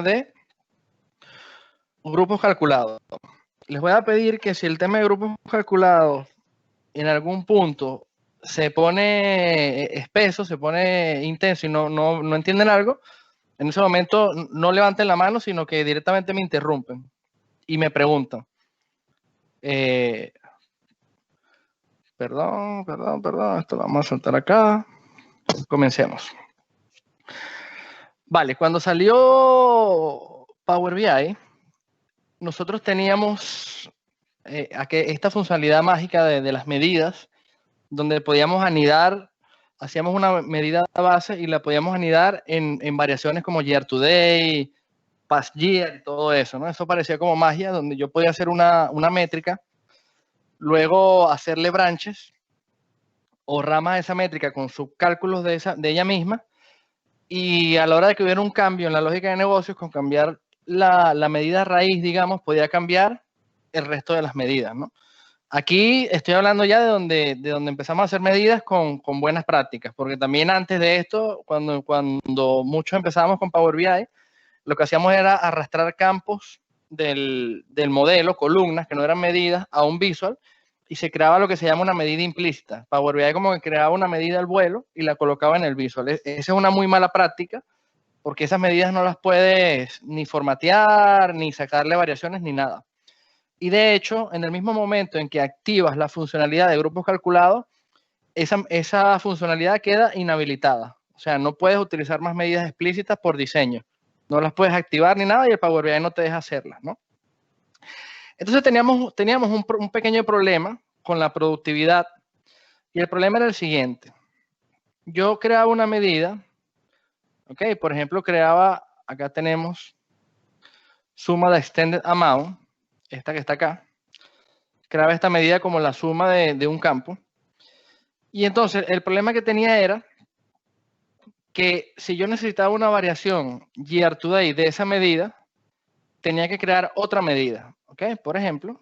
de grupos calculados. Les voy a pedir que si el tema de grupos calculados en algún punto se pone espeso, se pone intenso y no entienden algo, en ese momento no levanten la mano, sino que directamente me interrumpen y me preguntan. Perdón, esto lo vamos a soltar acá. Comencemos. Vale, cuando salió Power BI, nosotros teníamos esta funcionalidad mágica de las medidas, donde podíamos anidar, hacíamos una medida base y la podíamos anidar en variaciones como year to day, past year y todo eso, ¿no? Eso parecía como magia, donde yo podía hacer una métrica, luego hacerle branches o ramas de esa métrica con subcálculos de ella misma, y a la hora de que hubiera un cambio en la lógica de negocios, con cambiar la medida raíz, digamos, podía cambiar el resto de las medidas, ¿no? Aquí estoy hablando ya de donde empezamos a hacer medidas con buenas prácticas, porque también antes de esto, cuando muchos empezábamos con Power BI, lo que hacíamos era arrastrar campos del modelo, columnas que no eran medidas, a un visual, y se creaba lo que se llama una medida implícita. Power BI como que creaba una medida al vuelo y la colocaba en el visual. Esa es una muy mala práctica, porque esas medidas no las puedes ni formatear, ni sacarle variaciones, ni nada. Y de hecho, en el mismo momento en que activas la funcionalidad de grupos calculados, esa funcionalidad queda inhabilitada. O sea, no puedes utilizar más medidas explícitas por diseño. No las puedes activar ni nada y el Power BI no te deja hacerlas, ¿no? Entonces teníamos un pequeño problema con la productividad, y el problema era el siguiente. Yo creaba una medida, ¿ok? Por ejemplo, acá tenemos suma de extended amount, esta que está acá. Creaba esta medida como la suma de un campo. Y entonces el problema que tenía era que si yo necesitaba una variación year to day de esa medida, tenía que crear otra medida, ¿ok? Por ejemplo,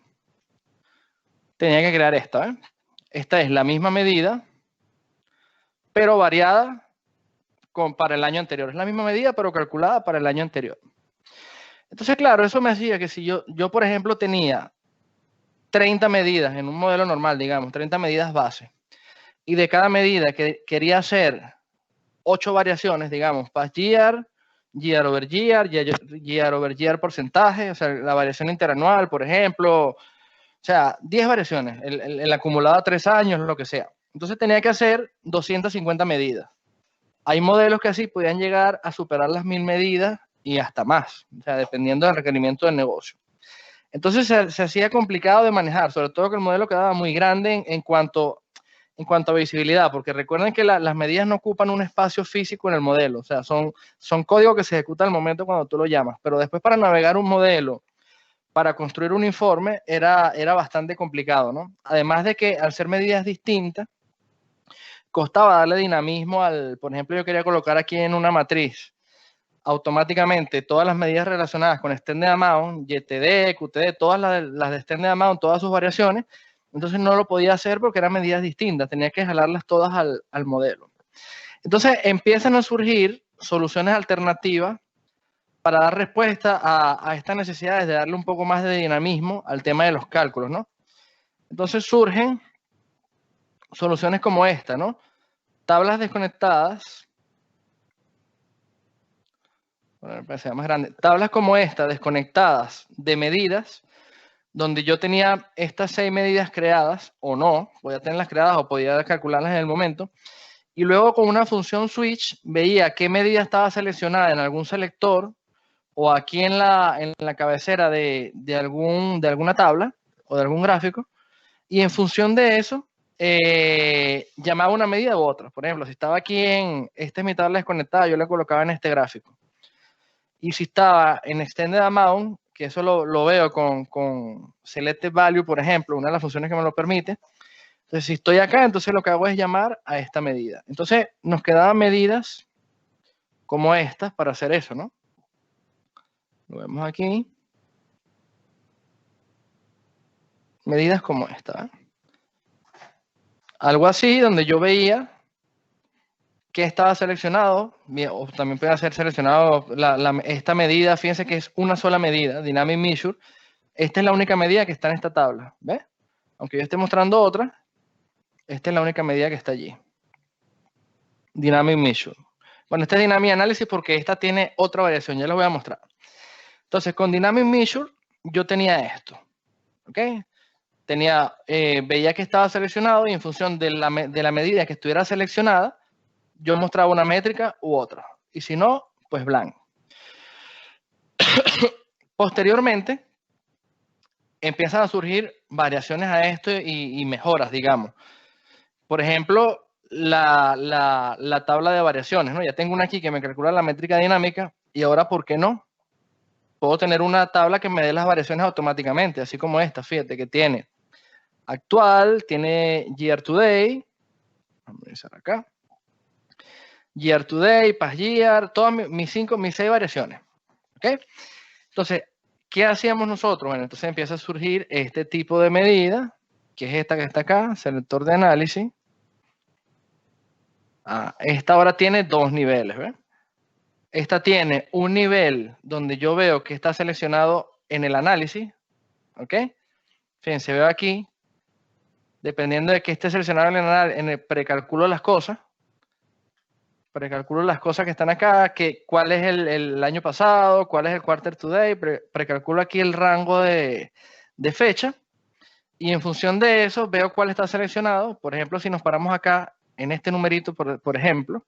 tenía que crear esta, ¿eh? Esta es la misma medida, pero variada para el año anterior. Es la misma medida, pero calculada para el año anterior. Entonces, claro, eso me hacía que si yo por ejemplo, tenía 30 medidas en un modelo normal, digamos, 30 medidas base, y de cada medida que quería hacer 8 variaciones, digamos, past year, year over year, year over year porcentaje, o sea, la variación interanual, por ejemplo, o sea, 10 variaciones, el acumulado a 3 años, lo que sea. Entonces tenía que hacer 250 medidas. Hay modelos que así podían llegar a superar las 1000 medidas y hasta más, o sea, dependiendo del requerimiento del negocio. Entonces se hacía complicado de manejar, sobre todo que el modelo quedaba muy grande en cuanto a visibilidad, porque recuerden que las medidas no ocupan un espacio físico en el modelo, o sea, son códigos que se ejecutan al momento cuando tú lo llamas, pero después para navegar un modelo, para construir un informe, era bastante complicado, ¿no? Además de que al ser medidas distintas, costaba darle dinamismo por ejemplo, yo quería colocar aquí en una matriz automáticamente todas las medidas relacionadas con extended amount, YTD, QTD, todas las de extended amount, todas sus variaciones. Entonces no lo podía hacer porque eran medidas distintas, tenía que jalarlas todas al modelo. Entonces empiezan a surgir soluciones alternativas para dar respuesta a estas necesidades de darle un poco más de dinamismo al tema de los cálculos, ¿no? Entonces surgen soluciones como esta, ¿no? Tablas desconectadas, para sea más grande, tablas como esta, desconectadas de medidas, donde yo tenía estas 6 medidas creadas, o no, podía tenerlas creadas o podía calcularlas en el momento, y luego con una función switch veía qué medida estaba seleccionada en algún selector o aquí en la cabecera de alguna tabla o de algún gráfico, y en función de eso llamaba una medida u otra. Por ejemplo, si estaba aquí esta es mi tabla desconectada, yo la colocaba en este gráfico. Y si estaba en Extended Amount, que eso lo veo con Selected Value, por ejemplo, una de las funciones que me lo permite. Entonces, si estoy acá, entonces lo que hago es llamar a esta medida. Entonces, nos quedaban medidas como estas para hacer eso, ¿no? Lo vemos aquí. Medidas como esta, ¿eh? Algo así, donde yo veía ¿qué estaba seleccionado? O también puede ser seleccionado esta medida, fíjense que es una sola medida, Dynamic Measure. Esta es la única medida que está en esta tabla, ¿ves? Aunque yo esté mostrando otra, esta es la única medida que está allí. Dynamic Measure. Bueno, este es Dynamic Analysis porque esta tiene otra variación, ya les voy a mostrar. Entonces, con Dynamic Measure, yo tenía esto, ¿ok? Veía que estaba seleccionado y en función de la medida que estuviera seleccionada, yo mostraba una métrica u otra. Y si no, pues blanco. Posteriormente, empiezan a surgir variaciones a esto y mejoras, digamos. Por ejemplo, la tabla de variaciones, ¿no? Ya tengo una aquí que me calcula la métrica dinámica y ahora, ¿por qué no? Puedo tener una tabla que me dé las variaciones automáticamente, así como esta, fíjate que tiene actual, tiene year to day, vamos a revisar acá, year to day, past year, todas mis 6 variaciones, ¿ok? Entonces, ¿qué hacíamos nosotros? Bueno, entonces empieza a surgir este tipo de medida, que es esta que está acá, selector de análisis. Esta ahora tiene 2 niveles, ¿ves? Esta tiene un nivel donde yo veo que está seleccionado en el análisis, ¿ok? Fíjense, veo aquí, dependiendo de que esté seleccionado en el precalculo las cosas. Precalculo las cosas que están acá, cuál es el año pasado, cuál es el quarter to day, precalculo aquí el rango de fecha y en función de eso veo cuál está seleccionado. Por ejemplo, si nos paramos acá en este numerito, por ejemplo,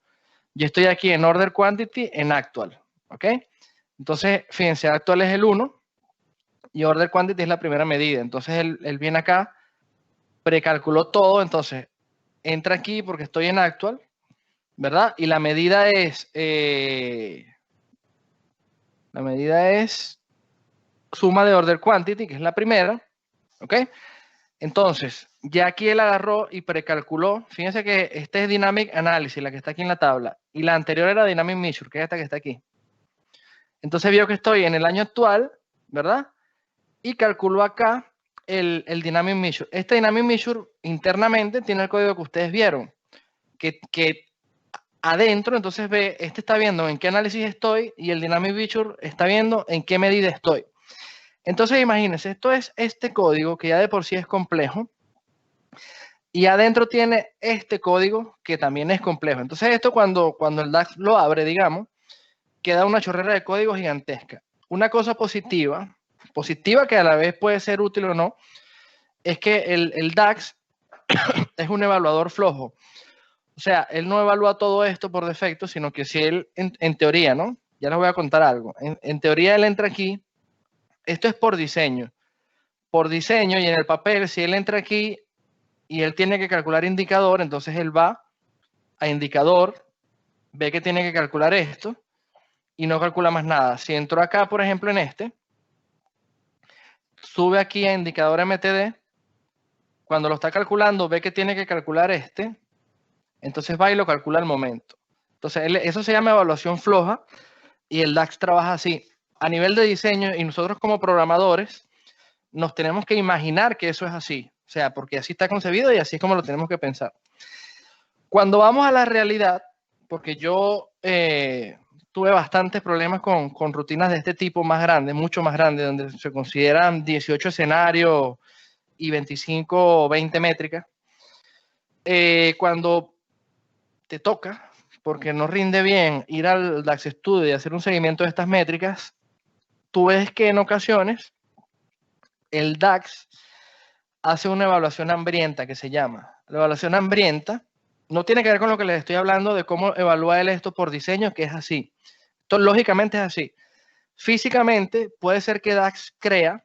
yo estoy aquí en order quantity en actual, ¿ok? Entonces, fíjense, actual es el 1 y order quantity es la primera medida. Entonces, él viene acá, precalculó todo, entonces entra aquí porque estoy en actual, ¿verdad? Y la medida es suma de order quantity, que es la primera, ¿ok? Entonces, ya aquí él agarró y precalculó. Fíjense que este es Dynamic Analysis, la que está aquí en la tabla, y la anterior era Dynamic Measure, que es esta que está aquí. Entonces vio que estoy en el año actual, ¿verdad? Y calculó acá el Dynamic Measure. Este Dynamic Measure internamente tiene el código que ustedes vieron, que adentro, entonces ve, este está viendo en qué análisis estoy y el Dynamic Measure está viendo en qué medida estoy. Entonces imagínense, esto es este código que ya de por sí es complejo y adentro tiene este código que también es complejo. Entonces esto cuando el DAX lo abre, digamos, queda una chorrera de código gigantesca. Una cosa positiva que a la vez puede ser útil o no, es que el DAX es un evaluador flojo. O sea, él no evalúa todo esto por defecto, sino que si él, en teoría, ¿no? Ya les voy a contar algo. En teoría él entra aquí, esto es por diseño. Por diseño y en el papel, si él entra aquí y él tiene que calcular indicador, entonces él va a indicador, ve que tiene que calcular esto y no calcula más nada. Si entró acá, por ejemplo, en este, sube aquí a indicador MTD, cuando lo está calculando, ve que tiene que calcular este, entonces va y lo calcula al momento. Entonces, eso se llama evaluación floja y el DAX trabaja así. A nivel de diseño, y nosotros como programadores, nos tenemos que imaginar que eso es así. O sea, porque así está concebido y así es como lo tenemos que pensar. Cuando vamos a la realidad, porque yo tuve bastantes problemas con rutinas de este tipo más grandes, mucho más grandes, donde se consideran 18 escenarios y 25 o 20 métricas. Cuando te toca, porque no rinde bien ir al DAX Studio y hacer un seguimiento de estas métricas, tú ves que en ocasiones el DAX hace una evaluación hambrienta que se llama. La evaluación hambrienta no tiene que ver con lo que les estoy hablando de cómo evalúa él esto por diseño, que es así. Esto lógicamente es así. Físicamente puede ser que DAX crea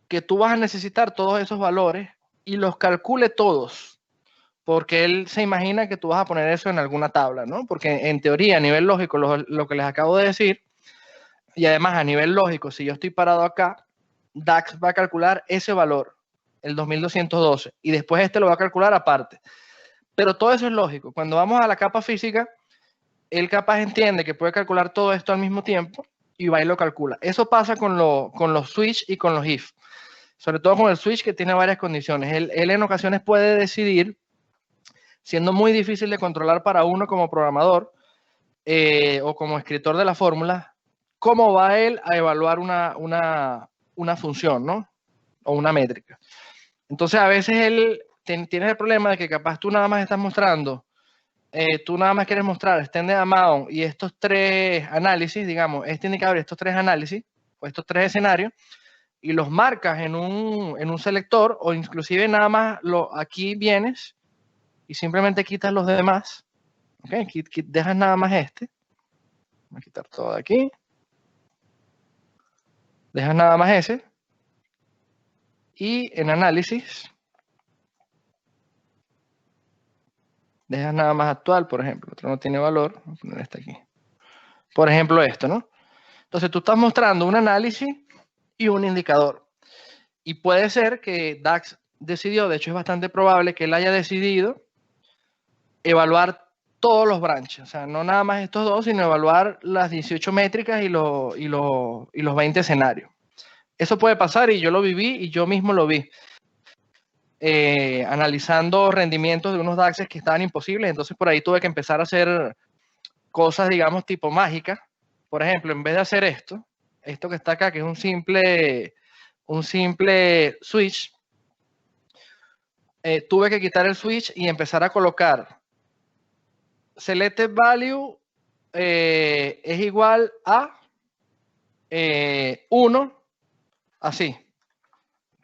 que tú vas a necesitar todos esos valores y los calcule todos, porque él se imagina que tú vas a poner eso en alguna tabla, ¿no? Porque en teoría, a nivel lógico, lo que les acabo de decir, y además a nivel lógico, si yo estoy parado acá, DAX va a calcular ese valor, el 2212, y después este lo va a calcular aparte. Pero todo eso es lógico. Cuando vamos a la capa física, él capaz entiende que puede calcular todo esto al mismo tiempo y va y lo calcula. Eso pasa con los switch y con los if. Sobre todo con el switch que tiene varias condiciones. Él en ocasiones puede decidir siendo muy difícil de controlar para uno como programador o como escritor de la fórmula, cómo va él a evaluar una función, ¿no? O una métrica. Entonces, a veces él tienes el problema de que capaz tú nada más estás mostrando, tú nada más quieres mostrar extended amount y estos tres análisis, digamos, este indicador y estos tres análisis, o estos tres escenarios, y los marcas en un selector, o inclusive nada más aquí vienes y simplemente quitas los demás. ¿Okay? Dejas nada más este. Voy a quitar todo de aquí. Dejas nada más ese. Y en análisis, dejas nada más actual, por ejemplo. Otro no tiene valor. Voy a poner este aquí. Por ejemplo, esto, ¿no? Entonces tú estás mostrando un análisis y un indicador. Y puede ser que DAX decidió, de hecho es bastante probable que él haya decidido evaluar todos los branches. O sea, no nada más estos dos, sino evaluar las 18 métricas y los 20 escenarios. Eso puede pasar y yo lo viví y yo mismo lo vi. Analizando rendimientos de unos DAXes que estaban imposibles. Entonces por ahí tuve que empezar a hacer cosas, digamos, tipo mágicas. Por ejemplo, en vez de hacer esto que está acá, que es un simple switch, tuve que quitar el switch y empezar a colocar selected value es igual a 1, así,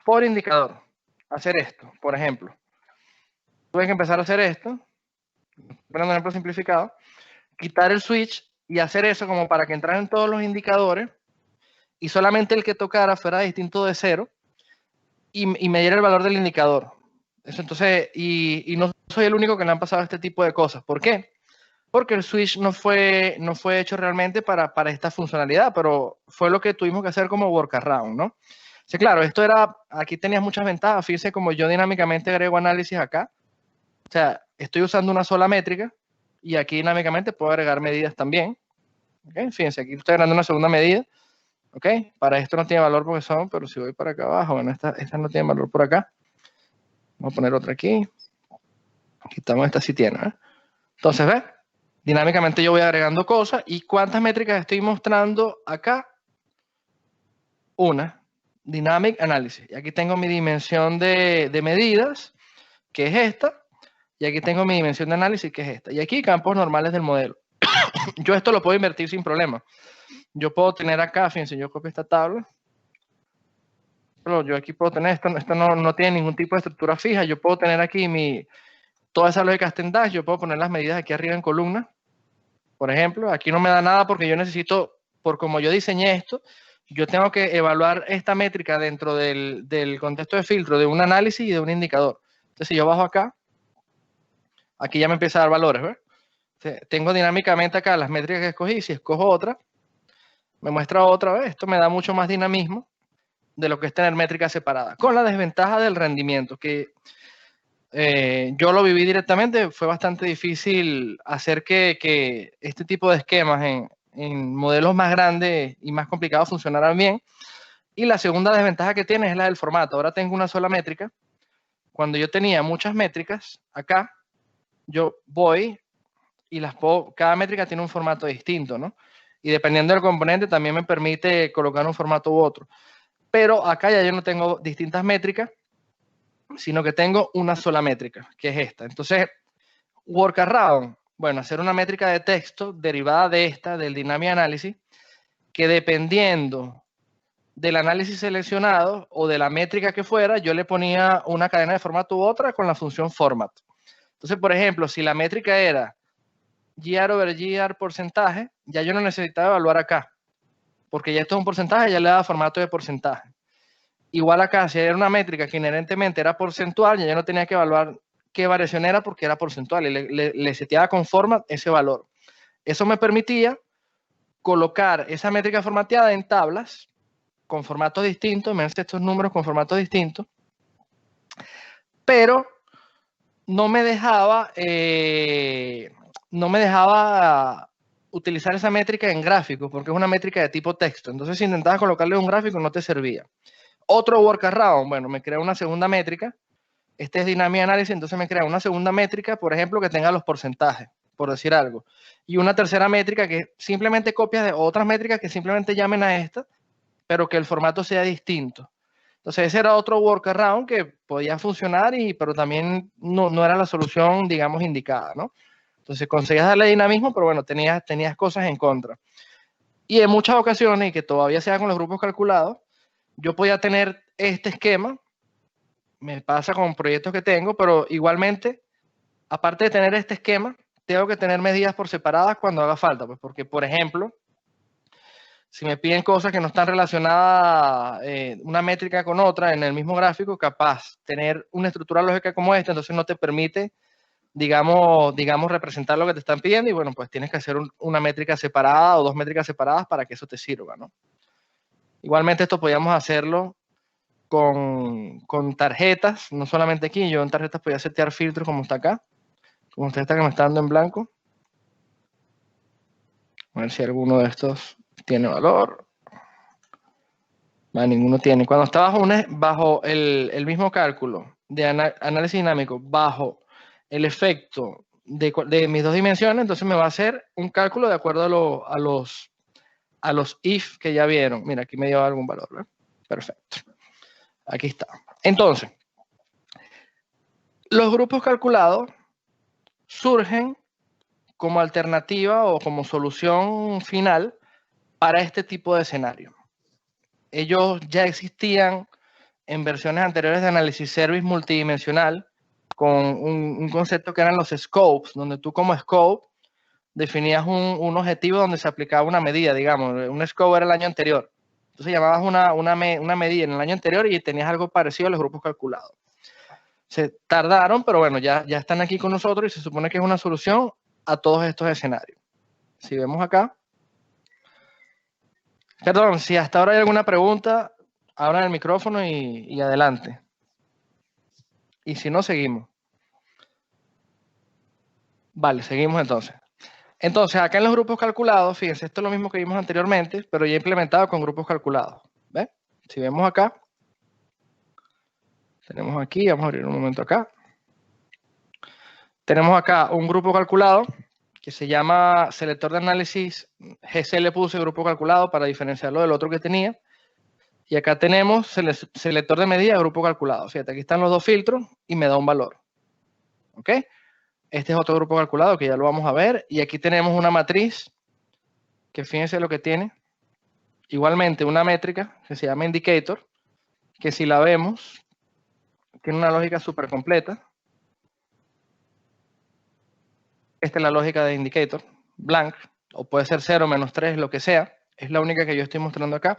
por indicador. Hacer esto, por ejemplo. Tuve que empezar a hacer esto, poniendo un ejemplo simplificado, quitar el switch y hacer eso como para que entraran todos los indicadores y solamente el que tocara fuera distinto de 0 y me diera el valor del indicador. Eso entonces, y no soy el único que le han pasado este tipo de cosas. ¿Por qué? Porque el switch no fue hecho realmente para esta funcionalidad, pero fue lo que tuvimos que hacer como workaround, ¿no? Sí, claro, aquí tenías muchas ventajas. Fíjense como yo dinámicamente agrego análisis acá. O sea, estoy usando una sola métrica y aquí dinámicamente puedo agregar medidas también. ¿Okay? Fíjense, aquí estoy agregando una segunda medida. ¿Ok? Para esto no tiene valor porque pero si voy para acá abajo, bueno, esta no tiene valor por acá. Vamos a poner otra aquí. Quitamos esta si tiene, ¿eh? Entonces, ¿ves? Dinámicamente yo voy agregando cosas. ¿Y cuántas métricas estoy mostrando acá? Una. Dynamic Analysis. Y aquí tengo mi dimensión de medidas, que es esta. Y aquí tengo mi dimensión de análisis, que es esta. Y aquí campos normales del modelo. Yo esto lo puedo invertir sin problema. Yo puedo tener acá, fíjense, yo copio esta tabla. Pero yo aquí puedo tener esto no tiene ningún tipo de estructura fija. Yo puedo tener aquí toda esa lógica está en Dash. Yo puedo poner las medidas aquí arriba en columna. Por ejemplo, aquí no me da nada porque yo necesito, por como yo diseñé esto, yo tengo que evaluar esta métrica dentro del contexto de filtro de un análisis y de un indicador. Entonces, si yo bajo acá, aquí ya me empieza a dar valores, ¿ves? Tengo dinámicamente acá las métricas que escogí. Si escojo otra, me muestra otra vez. Esto me da mucho más dinamismo de lo que es tener métricas separadas, con la desventaja del rendimiento, que yo lo viví directamente. Fue bastante difícil hacer que este tipo de esquemas en modelos más grandes y más complicados funcionaran bien. Y la segunda desventaja que tiene es la del formato. Ahora tengo una sola métrica. Cuando yo tenía muchas métricas, acá yo voy y cada métrica tiene un formato distinto, ¿no? Y dependiendo del componente también me permite colocar un formato u otro. Pero acá ya yo no tengo distintas métricas, sino que tengo una sola métrica, que es esta. Entonces, workaround, bueno, hacer una métrica de texto derivada de esta, del Dynamic Analysis, que dependiendo del análisis seleccionado o de la métrica que fuera, yo le ponía una cadena de formato u otra con la función format. Entonces, por ejemplo, si la métrica era GR over GR porcentaje, ya yo no necesitaba evaluar acá, porque ya esto es un porcentaje, ya le daba formato de porcentaje. Igual acá, si era una métrica que inherentemente era porcentual, ya yo no tenía que evaluar qué variación era porque era porcentual y le seteaba con format ese valor. Eso me permitía colocar esa métrica formateada en tablas con formatos distintos, me estos números con formatos distintos, pero no me dejaba utilizar esa métrica en gráficos porque es una métrica de tipo texto. Entonces, si intentabas colocarle un gráfico, no te servía. Otro workaround, bueno, me creé una segunda métrica Este es dinámica análisis, entonces me crea una segunda métrica, por ejemplo, que tenga los porcentajes, por decir algo. Y una tercera métrica que simplemente copias de otras métricas que simplemente llamen a esta, pero que el formato sea distinto. Entonces ese era otro workaround que podía funcionar, pero también no era la solución, digamos, indicada, ¿no? Entonces conseguías darle dinamismo, pero bueno, tenías cosas en contra. Y en muchas ocasiones, y que todavía sea con los grupos calculados, yo podía tener este esquema, me pasa con proyectos que tengo, pero igualmente, aparte de tener este esquema, tengo que tener medidas por separadas cuando haga falta, pues porque, por ejemplo, si me piden cosas que no están relacionadas una métrica con otra en el mismo gráfico, capaz tener una estructura lógica como esta, entonces no te permite, digamos, representar lo que te están pidiendo y bueno, pues tienes que hacer una métrica separada o dos métricas separadas para que eso te sirva, ¿no? Igualmente esto podíamos hacerlo con tarjetas, no solamente aquí, yo en tarjetas podía setear filtros como está acá, como usted está que me está dando en blanco. A ver si alguno de estos tiene valor. No, ninguno tiene. Cuando está bajo el mismo cálculo de análisis dinámico, bajo el efecto de mis dos dimensiones, entonces me va a hacer un cálculo de acuerdo a los if que ya vieron. Mira, aquí me dio algún valor, ¿verdad? Perfecto. Aquí está. Entonces, los grupos calculados surgen como alternativa o como solución final para este tipo de escenario. Ellos ya existían en versiones anteriores de análisis service multidimensional con un concepto que eran los scopes, donde tú como scope definías un objetivo donde se aplicaba una medida, digamos, un scope era el año anterior. Entonces llamabas una medida en el año anterior y tenías algo parecido a los grupos calculados. Se tardaron, pero bueno, ya están aquí con nosotros y se supone que es una solución a todos estos escenarios. Si vemos acá, perdón, si hasta ahora hay alguna pregunta, abran el micrófono y adelante. Y si no, seguimos. Vale, seguimos entonces. Entonces, acá en los grupos calculados, fíjense, esto es lo mismo que vimos anteriormente, pero ya implementado con grupos calculados. ¿Ves? Si vemos acá, tenemos aquí, vamos a abrir un momento acá. Tenemos acá un grupo calculado que se llama selector de análisis. GC le puse grupo calculado para diferenciarlo del otro que tenía. Y acá tenemos selector de medida, grupo calculado. Fíjate, aquí están los dos filtros y me da un valor. ¿Ok? Este es otro grupo calculado que ya lo vamos a ver. Y aquí tenemos una matriz que fíjense lo que tiene. Igualmente una métrica que se llama indicator, que si la vemos, tiene una lógica súper completa. Esta es la lógica de indicator, blank, o puede ser 0, -3, lo que sea. Es la única que yo estoy mostrando acá.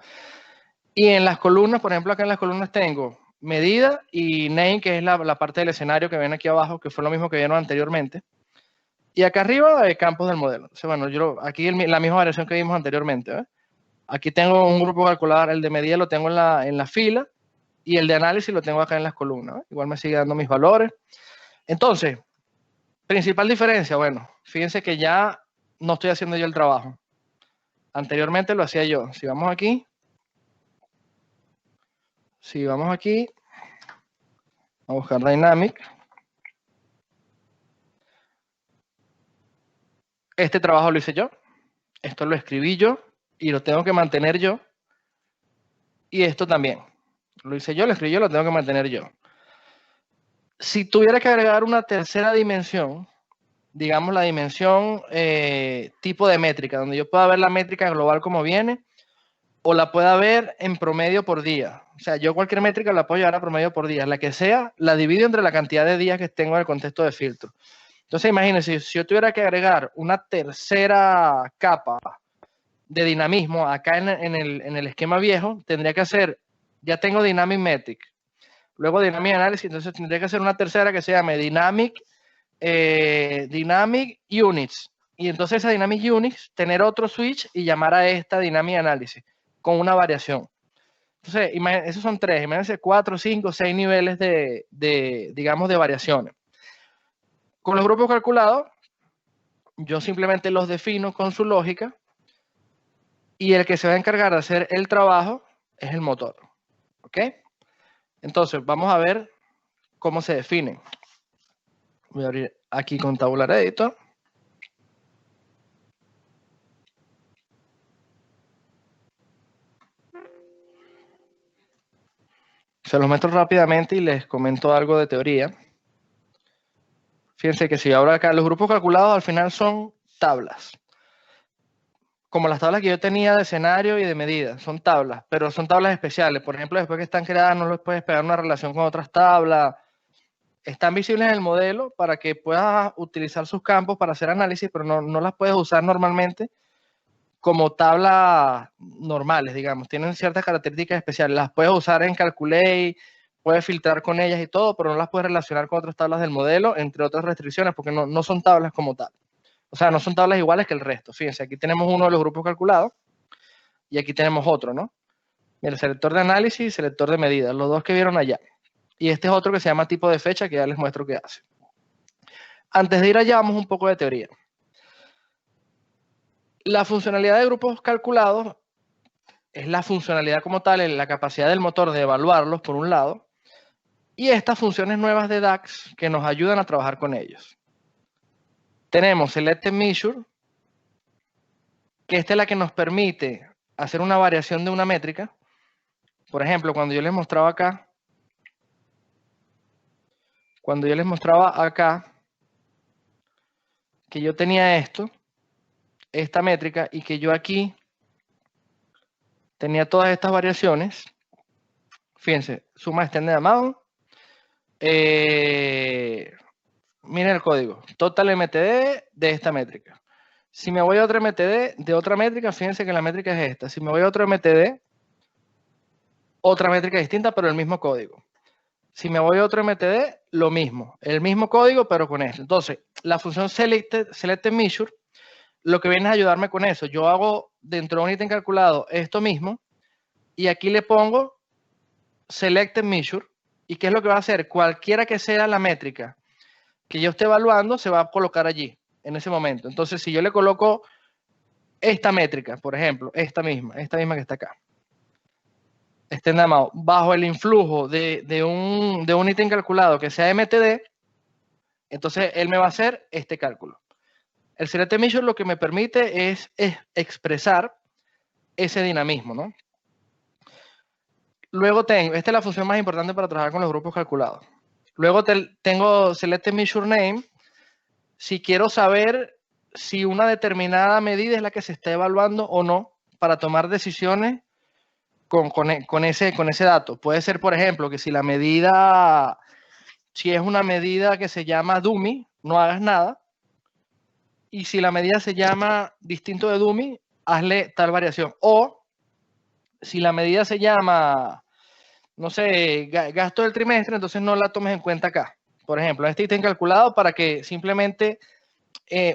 Y en las columnas, por ejemplo, acá en las columnas tengo medida y name, que es la parte del escenario que ven aquí abajo, que fue lo mismo que vieron anteriormente. Y acá arriba, campos del modelo. Entonces, bueno, aquí la misma variación que vimos anteriormente. ¿eh? Aquí tengo un grupo calculador, el de medida lo tengo en la fila y el de análisis lo tengo acá en las columnas. ¿eh? Igual me sigue dando mis valores. Entonces, principal diferencia, bueno, fíjense que ya no estoy haciendo yo el trabajo. Anteriormente lo hacía yo. Si vamos aquí, a buscar Dynamic. Este trabajo lo hice yo. Esto lo escribí yo y lo tengo que mantener yo. Y esto también. Lo hice yo, lo escribí yo, lo tengo que mantener yo. Si tuviera que agregar una tercera dimensión, digamos la dimensión tipo de métrica, donde yo pueda ver la métrica global como viene, o la pueda ver en promedio por día. O sea, yo cualquier métrica la puedo llevar a promedio por día. La que sea, la divido entre la cantidad de días que tengo en el contexto de filtro. Entonces, imagínense, si yo tuviera que agregar una tercera capa de dinamismo acá en el esquema viejo, tendría que hacer, ya tengo Dynamic Metric, luego Dynamic Analysis, entonces tendría que hacer una tercera que se llame Dynamic Units. Y entonces esa Dynamic Units, tener otro switch y llamar a esta Dynamic Analysis con una variación. Entonces, esos son tres, imagínense 4, 5, 6 niveles digamos, de variaciones. Con los grupos calculados, yo simplemente los defino con su lógica y el que se va a encargar de hacer el trabajo es el motor. ¿Ok? Entonces, vamos a ver cómo se definen. Voy a abrir aquí con Tabular Editor. Se los muestro rápidamente y les comento algo de teoría. Fíjense que si abro acá, los grupos calculados al final son tablas. Como las tablas que yo tenía de escenario y de medida, son tablas, pero son tablas especiales. Por ejemplo, después que están creadas, no les puedes pegar una relación con otras tablas. Están visibles en el modelo para que puedas utilizar sus campos para hacer análisis, pero no las puedes usar normalmente como tablas normales, digamos. Tienen ciertas características especiales. Las puedes usar en Calculate, puedes filtrar con ellas y todo, pero no las puedes relacionar con otras tablas del modelo, entre otras restricciones, porque no son tablas como tal. O sea, no son tablas iguales que el resto. Fíjense, aquí tenemos uno de los grupos calculados y aquí tenemos otro, ¿no? El selector de análisis y selector de medidas, los dos que vieron allá. Y este es otro que se llama tipo de fecha, que ya les muestro qué hace. Antes de ir allá, vamos un poco de teoría. La funcionalidad de grupos calculados es la funcionalidad como tal, en la capacidad del motor de evaluarlos, por un lado, y estas funciones nuevas de DAX que nos ayudan a trabajar con ellos. Tenemos Select Measure, que esta es la que nos permite hacer una variación de una métrica. Por ejemplo, cuando yo les mostraba acá, que yo tenía esta métrica, y que yo aquí tenía todas estas variaciones. Fíjense, suma extended amount. Miren el código, total MTD de esta métrica. Si me voy a otra MTD de otra métrica, fíjense que la métrica es esta. Si me voy a otro MTD, otra métrica distinta, pero el mismo código. Si me voy a otro MTD, lo mismo. El mismo código, pero con esto. Entonces, la función select measure, lo que viene es ayudarme con eso. Yo hago dentro de un ítem calculado esto mismo, y aquí le pongo select measure. ¿Y qué es lo que va a hacer? Cualquiera que sea la métrica que yo esté evaluando, se va a colocar allí, en ese momento. Entonces, si yo le coloco esta métrica, por ejemplo, esta misma que está acá, bajo el influjo de un ítem calculado que sea MTD, entonces él me va a hacer este cálculo. El select measure lo que me permite es expresar ese dinamismo, ¿no? Luego esta es la función más importante para trabajar con los grupos calculados. Luego tengo select measure name. Si quiero saber si una determinada medida es la que se está evaluando o no, para tomar decisiones con ese dato. Puede ser, por ejemplo, que si es una medida que se llama dummy, no hagas nada. Y si la medida se llama distinto de dummy, hazle tal variación. O si la medida se llama, no sé, gasto del trimestre, entonces no la tomes en cuenta acá. Por ejemplo, este ítem calculado, para que simplemente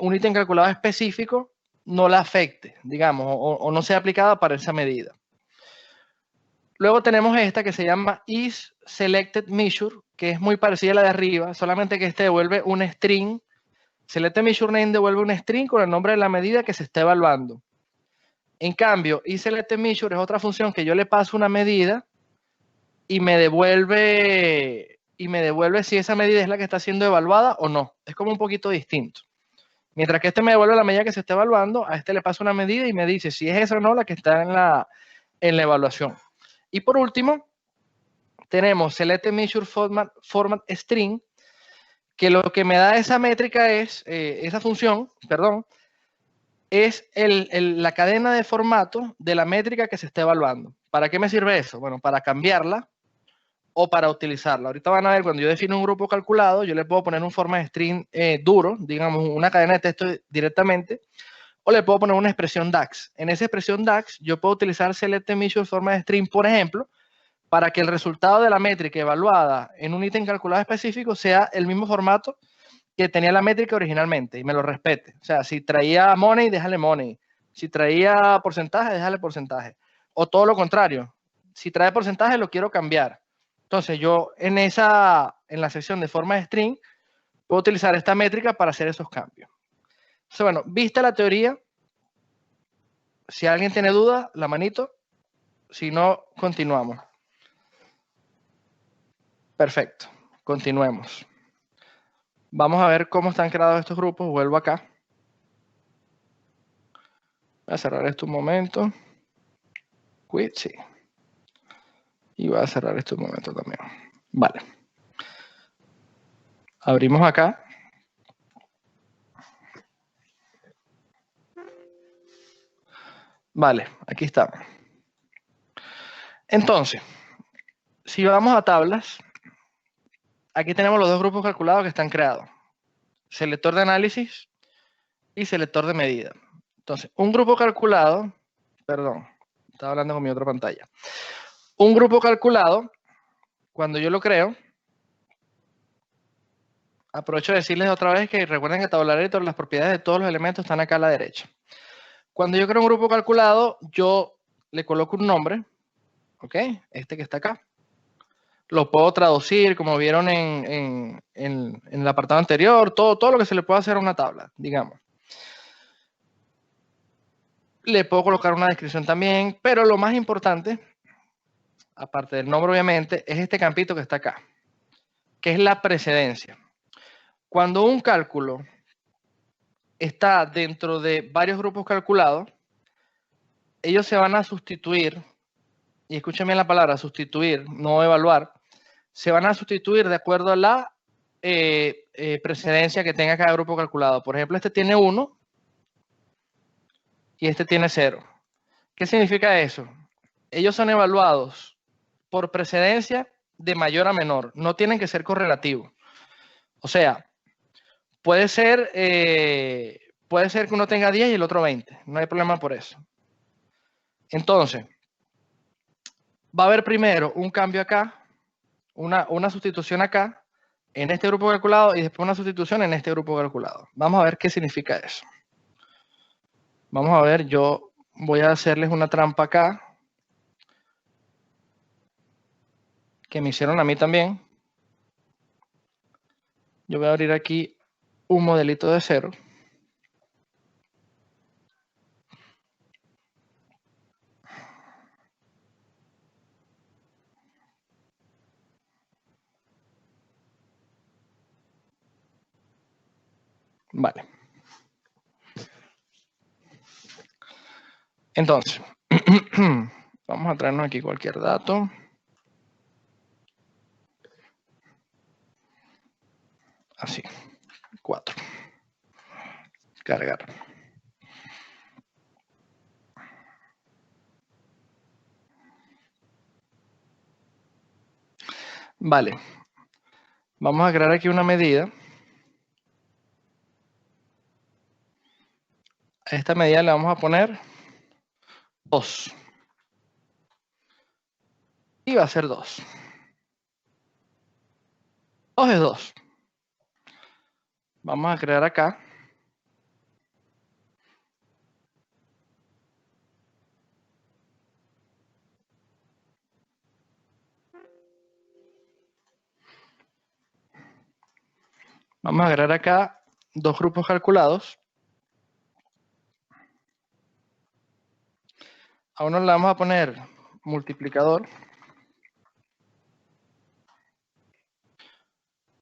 un ítem calculado específico no la afecte, digamos, o no sea aplicada para esa medida. Luego tenemos esta que se llama isSelectedMeasure, que es muy parecida a la de arriba, solamente que este devuelve un string. SelectedMeasureName devuelve un string con el nombre de la medida que se está evaluando. En cambio, isSelectedMeasure es otra función que yo le paso una medida y me devuelve si esa medida es la que está siendo evaluada o no. Es como un poquito distinto. Mientras que este me devuelve la medida que se está evaluando, a este le paso una medida y me dice si es esa o no la que está en la evaluación. Y por último, tenemos Select Measure Format String, que lo que me da esa métrica es, esa función, perdón, es la cadena de formato de la métrica que se está evaluando. ¿Para qué me sirve eso? Bueno, para cambiarla o para utilizarla. Ahorita van a ver, cuando yo defino un grupo calculado, yo le puedo poner un format string duro, digamos, una cadena de texto directamente, o le puedo poner una expresión DAX. En esa expresión DAX, yo puedo utilizar Select Measure Format String, por ejemplo, para que el resultado de la métrica evaluada en un ítem calculado específico sea el mismo formato que tenía la métrica originalmente y me lo respete. O sea, si traía money, déjale money. Si traía porcentaje, déjale porcentaje. O todo lo contrario. Si trae porcentaje, lo quiero cambiar. Entonces, yo en la sección de forma de string, puedo utilizar esta métrica para hacer esos cambios. Entonces, bueno, vista la teoría, si alguien tiene duda, la manito. Si no, continuamos. Perfecto. continuemos. Vamos a ver cómo están creados estos grupos. Vuelvo acá. Voy a cerrar esto un momento. Quit, sí. Y voy a cerrar esto un momento también. Vale. Abrimos acá. Vale, aquí está. Entonces, si vamos a tablas, aquí tenemos los dos grupos calculados que están creados. Selector de análisis y selector de medida. Entonces, un grupo calculado, perdón, estaba hablando con mi otra pantalla. Un grupo calculado, cuando yo lo creo, aprovecho de decirles otra vez que recuerden que Tabular las propiedades de todos los elementos están acá a la derecha. Cuando yo creo un grupo calculado, yo le coloco un nombre, ¿ok? Este que está acá. Lo puedo traducir, como vieron en el apartado anterior, todo lo que se le puede hacer a una tabla, digamos. Le puedo colocar una descripción también, pero lo más importante, aparte del nombre obviamente, es este campito que está acá, que es la precedencia. Cuando un cálculo está dentro de varios grupos calculados, ellos se van a sustituir, y escuchen bien la palabra, sustituir, no evaluar, se van a sustituir de acuerdo a la precedencia que tenga cada grupo calculado. Por ejemplo, este tiene 1 y este tiene 0. ¿Qué significa eso? Ellos son evaluados por precedencia de mayor a menor, no tienen que ser correlativos. O sea, puede ser que uno tenga 10 y el otro 20, no hay problema por eso. Entonces, va a haber primero un cambio acá, una sustitución acá, en este grupo calculado, y después una sustitución en este grupo calculado. Vamos a ver qué significa eso. Vamos a ver, yo voy a hacerles una trampa acá, que me hicieron a mí también. Yo voy a abrir aquí un modelito de 0. Vale. Entonces, vamos a traernos aquí cualquier dato. Así, 4. Cargar. Vale. Vamos a crear aquí una medida. A esta medida le vamos a poner 2. Y va a ser 2. 2 es 2. Vamos a crear acá. Vamos a crear acá dos grupos calculados. A uno le vamos a poner multiplicador.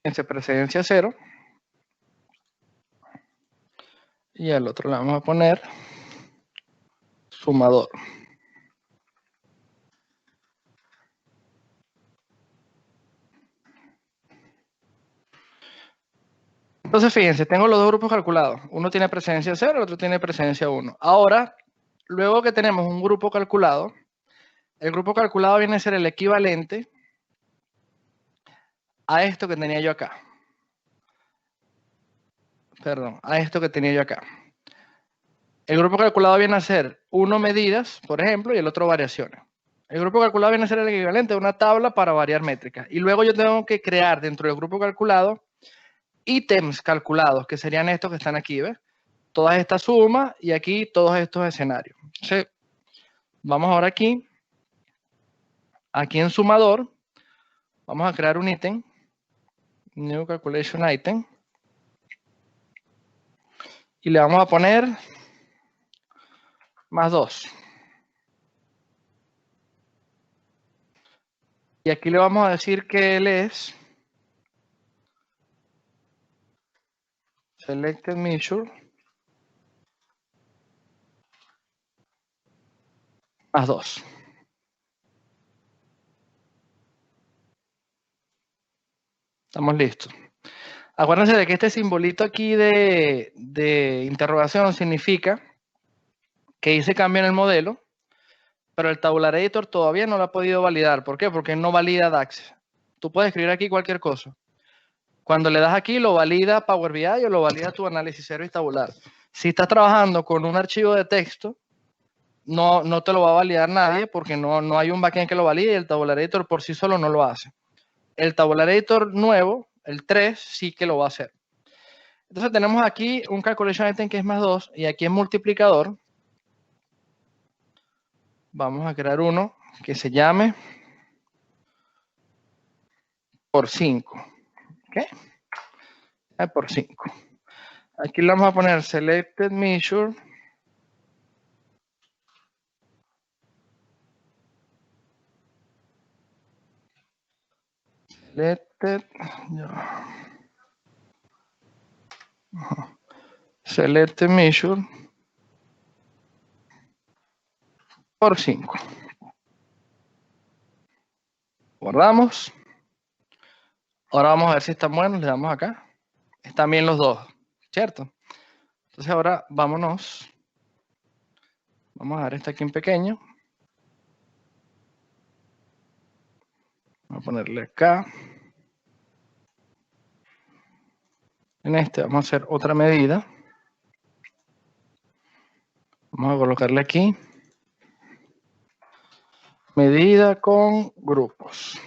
En precedencia 0. Y al otro le vamos a poner sumador. Entonces, fíjense, tengo los dos grupos calculados. Uno tiene precedencia 0, el otro tiene precedencia 1. Ahora, luego que tenemos un grupo calculado, el grupo calculado viene a ser el equivalente a esto que tenía yo acá. Perdón, a esto que tenía yo acá. El grupo calculado viene a ser uno medidas, por ejemplo, y el otro variaciones. El grupo calculado viene a ser el equivalente a una tabla para variar métricas. Y luego yo tengo que crear dentro del grupo calculado ítems calculados, que serían estos que están aquí, ¿ves? Todas estas sumas y aquí todos estos escenarios. Entonces, vamos ahora aquí en sumador, vamos a crear un ítem, new calculation item, y le vamos a poner más 2. Y aquí le vamos a decir que él es selected measure más 2. Estamos listos. Acuérdense de que este simbolito aquí de interrogación significa que hice cambio en el modelo, pero el Tabular Editor todavía no lo ha podido validar. ¿Por qué? Porque no valida DAX. Tú puedes escribir aquí cualquier cosa. Cuando le das aquí, lo valida Power BI o lo valida tu análisis service tabular. Si estás trabajando con un archivo de texto, no te lo va a validar nadie porque no hay un backend que lo valide y el Tabular Editor por sí solo no lo hace. El Tabular Editor nuevo, el 3, sí que lo va a hacer. Entonces tenemos aquí un calculation item que es más 2 y aquí en multiplicador vamos a crear uno que se llame por 5. ¿Ok? Por 5. Aquí le vamos a poner selected measure selected measure por 5. Guardamos. Ahora vamos a ver si están buenos. Le damos acá. Están bien los dos, ¿cierto? Entonces ahora vámonos. Vamos a dar este aquí en pequeño. Vamos a ponerle acá. En este vamos a hacer otra medida. Vamos a colocarle aquí. Medida con grupos.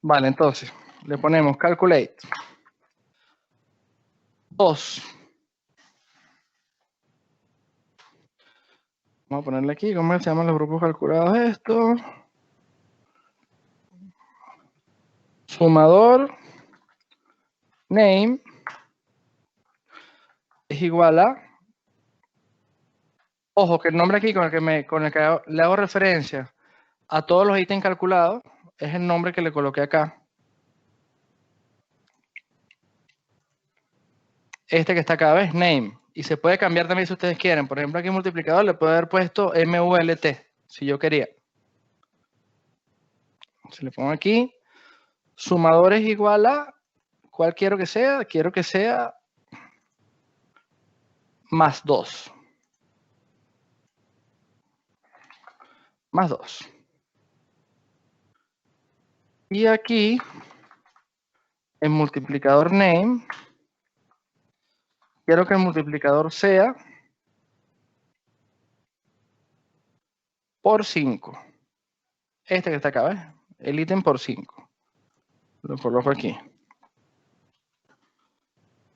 Vale, entonces le ponemos calculate 2. Vamos a ponerle aquí, ¿cómo se llaman los grupos calculados esto? Sumador name es igual a, ojo, que el nombre aquí con el que le hago referencia a todos los ítems calculados es el nombre que le coloqué acá. Este que está acá, ¿ves? Name. Y se puede cambiar también si ustedes quieren. Por ejemplo, aquí en multiplicador le puedo haber puesto MULT, si yo quería. Se le pongo aquí. Sumador es igual a, ¿cuál quiero que sea? Quiero que sea más 2. Más 2. Y aquí, en multiplicador name, quiero que el multiplicador sea por 5. Este que está acá, ¿ves? El ítem por 5. Lo coloco aquí.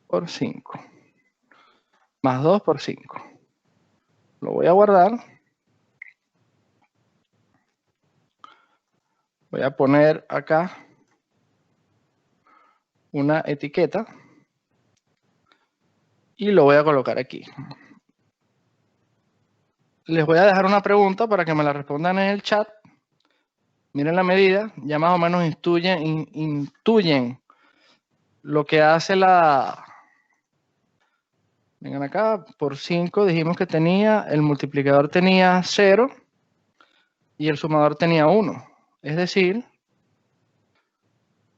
Por 5. Más 2 por 5. Lo voy a guardar. Voy a poner acá una etiqueta. Y lo voy a colocar aquí. Les voy a dejar una pregunta para que me la respondan en el chat. Miren la medida, ya más o menos intuyen lo que hace la... Vengan acá, por 5 dijimos que tenía, el multiplicador tenía 0 y el sumador tenía 1. Es decir,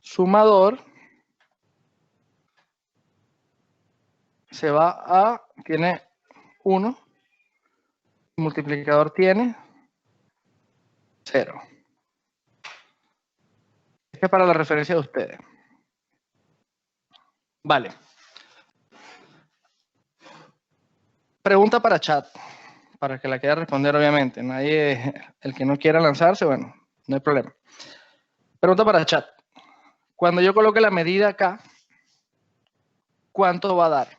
sumador se va a, tiene 1, multiplicador tiene 0. Este es para la referencia de ustedes. Vale. Pregunta para chat, para que la quiera responder, obviamente. Nadie, el que no quiera lanzarse, bueno, no hay problema. Pregunta para chat. Cuando yo coloque la medida acá, ¿cuánto va a dar?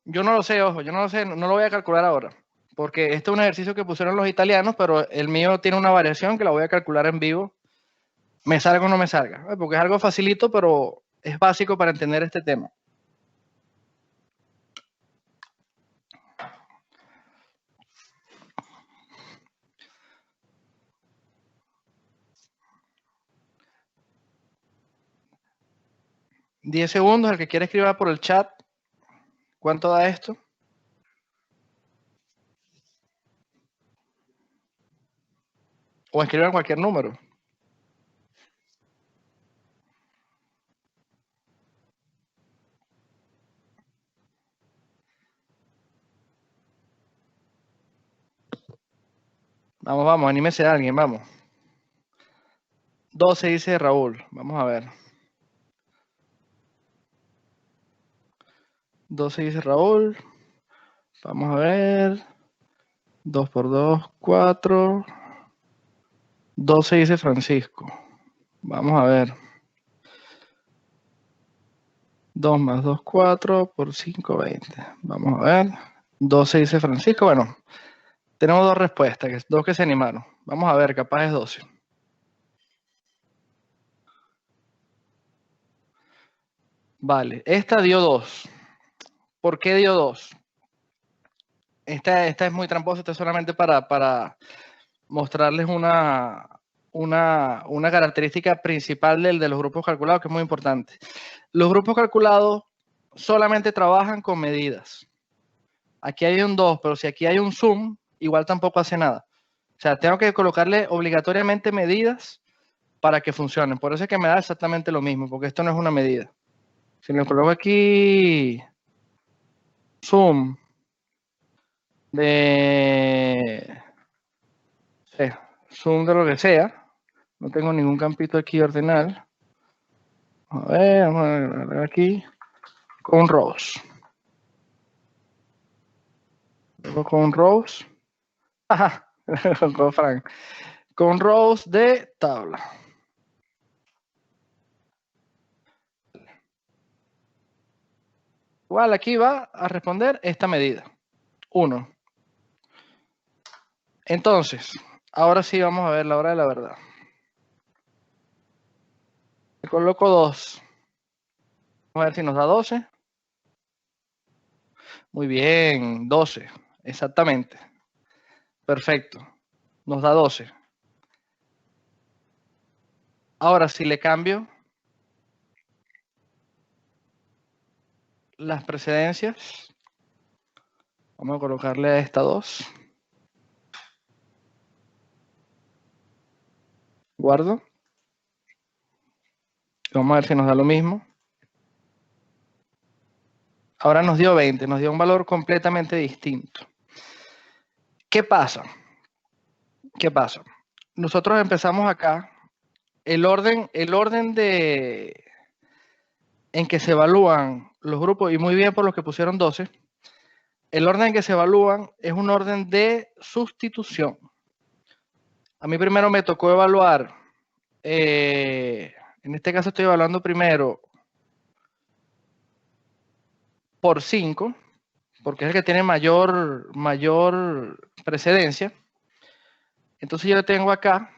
Yo no lo sé, ojo, yo no lo sé, no lo voy a calcular ahora. Porque este es un ejercicio que pusieron los italianos, pero el mío tiene una variación que la voy a calcular en vivo. Me salga o no me salga. Porque es algo facilito, pero es básico para entender este tema. 10 segundos. El que quiera escribir por el chat. ¿Cuánto da esto? O escriban cualquier número. Vamos, vamos, anímese a alguien, vamos. 12 dice Raúl. Vamos a ver. 12 dice Raúl. Vamos a ver. 2 por 2, 4. 12 dice Francisco. Vamos a ver. 2 más 2, 4 por 5, 20. Vamos a ver. 12 dice Francisco. Bueno, tenemos dos respuestas, dos que se animaron. Vamos a ver, capaz es 12. Vale, esta dio 2. ¿Por qué dio 2? Esta es muy tramposa, esta es solamente para mostrarles una característica principal de los grupos calculados, que es muy importante. Los grupos calculados solamente trabajan con medidas. Aquí hay un 2, pero si aquí hay un sum, igual tampoco hace nada. O sea, tengo que colocarle obligatoriamente medidas para que funcionen. Por eso es que me da exactamente lo mismo, porque esto no es una medida. Si le coloco aquí sum sum de lo que sea, no tengo ningún campito aquí ordinal. A ver, vamos a ver aquí con rows. Con rows. Ajá, con Frank. Con rows de tabla. Igual aquí va a responder esta medida. 1. Entonces, ahora sí vamos a ver la hora de la verdad. Le coloco 2. Vamos a ver si nos da 12. Muy bien, 12. Exactamente. Perfecto. Nos da 12. Ahora, si le cambio las precedencias, vamos a colocarle a esta 2. Guardo. Vamos a ver si nos da lo mismo. Ahora nos dio 20, nos dio un valor completamente distinto. ¿Qué pasa? ¿Qué pasa? Nosotros empezamos acá. El orden en que se evalúan los grupos, y muy bien por los que pusieron 12, el orden en que se evalúan es un orden de sustitución. A mí primero me tocó evaluar, en este caso estoy evaluando primero por 5, porque es el que tiene mayor precedencia. Entonces yo tengo acá,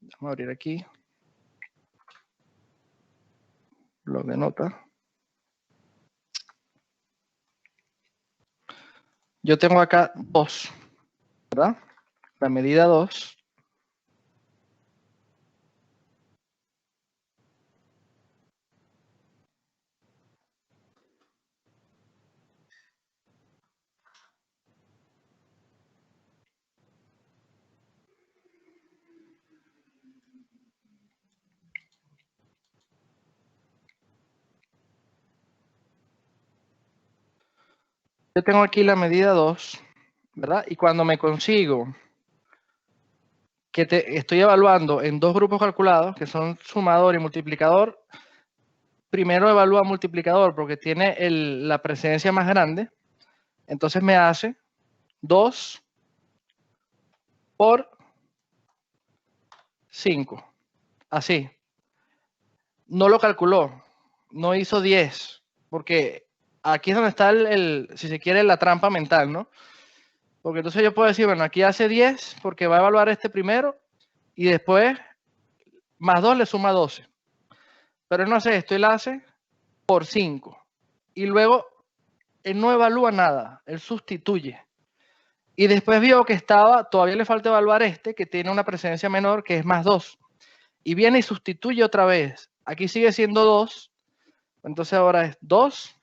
vamos a abrir aquí, blog de notas. Yo tengo acá 2, ¿verdad? La medida 2. Yo tengo aquí la medida 2, ¿verdad? Y cuando me consigo que estoy evaluando en dos grupos calculados, que son sumador y multiplicador, primero evalúa multiplicador porque tiene la precedencia más grande. Entonces me hace 2 por 5. Así. No lo calculó. No hizo 10. Porque aquí es donde está si se quiere, la trampa mental, ¿no? Porque entonces yo puedo decir, bueno, aquí hace 10 porque va a evaluar este primero y después más 2 le suma 12. Pero él no hace esto, él hace por 5. Y luego él no evalúa nada, él sustituye. Y después vio que todavía le falta evaluar este, que tiene una precedencia menor, que es más 2. Y viene y sustituye otra vez. Aquí sigue siendo 2, Entonces ahora es 2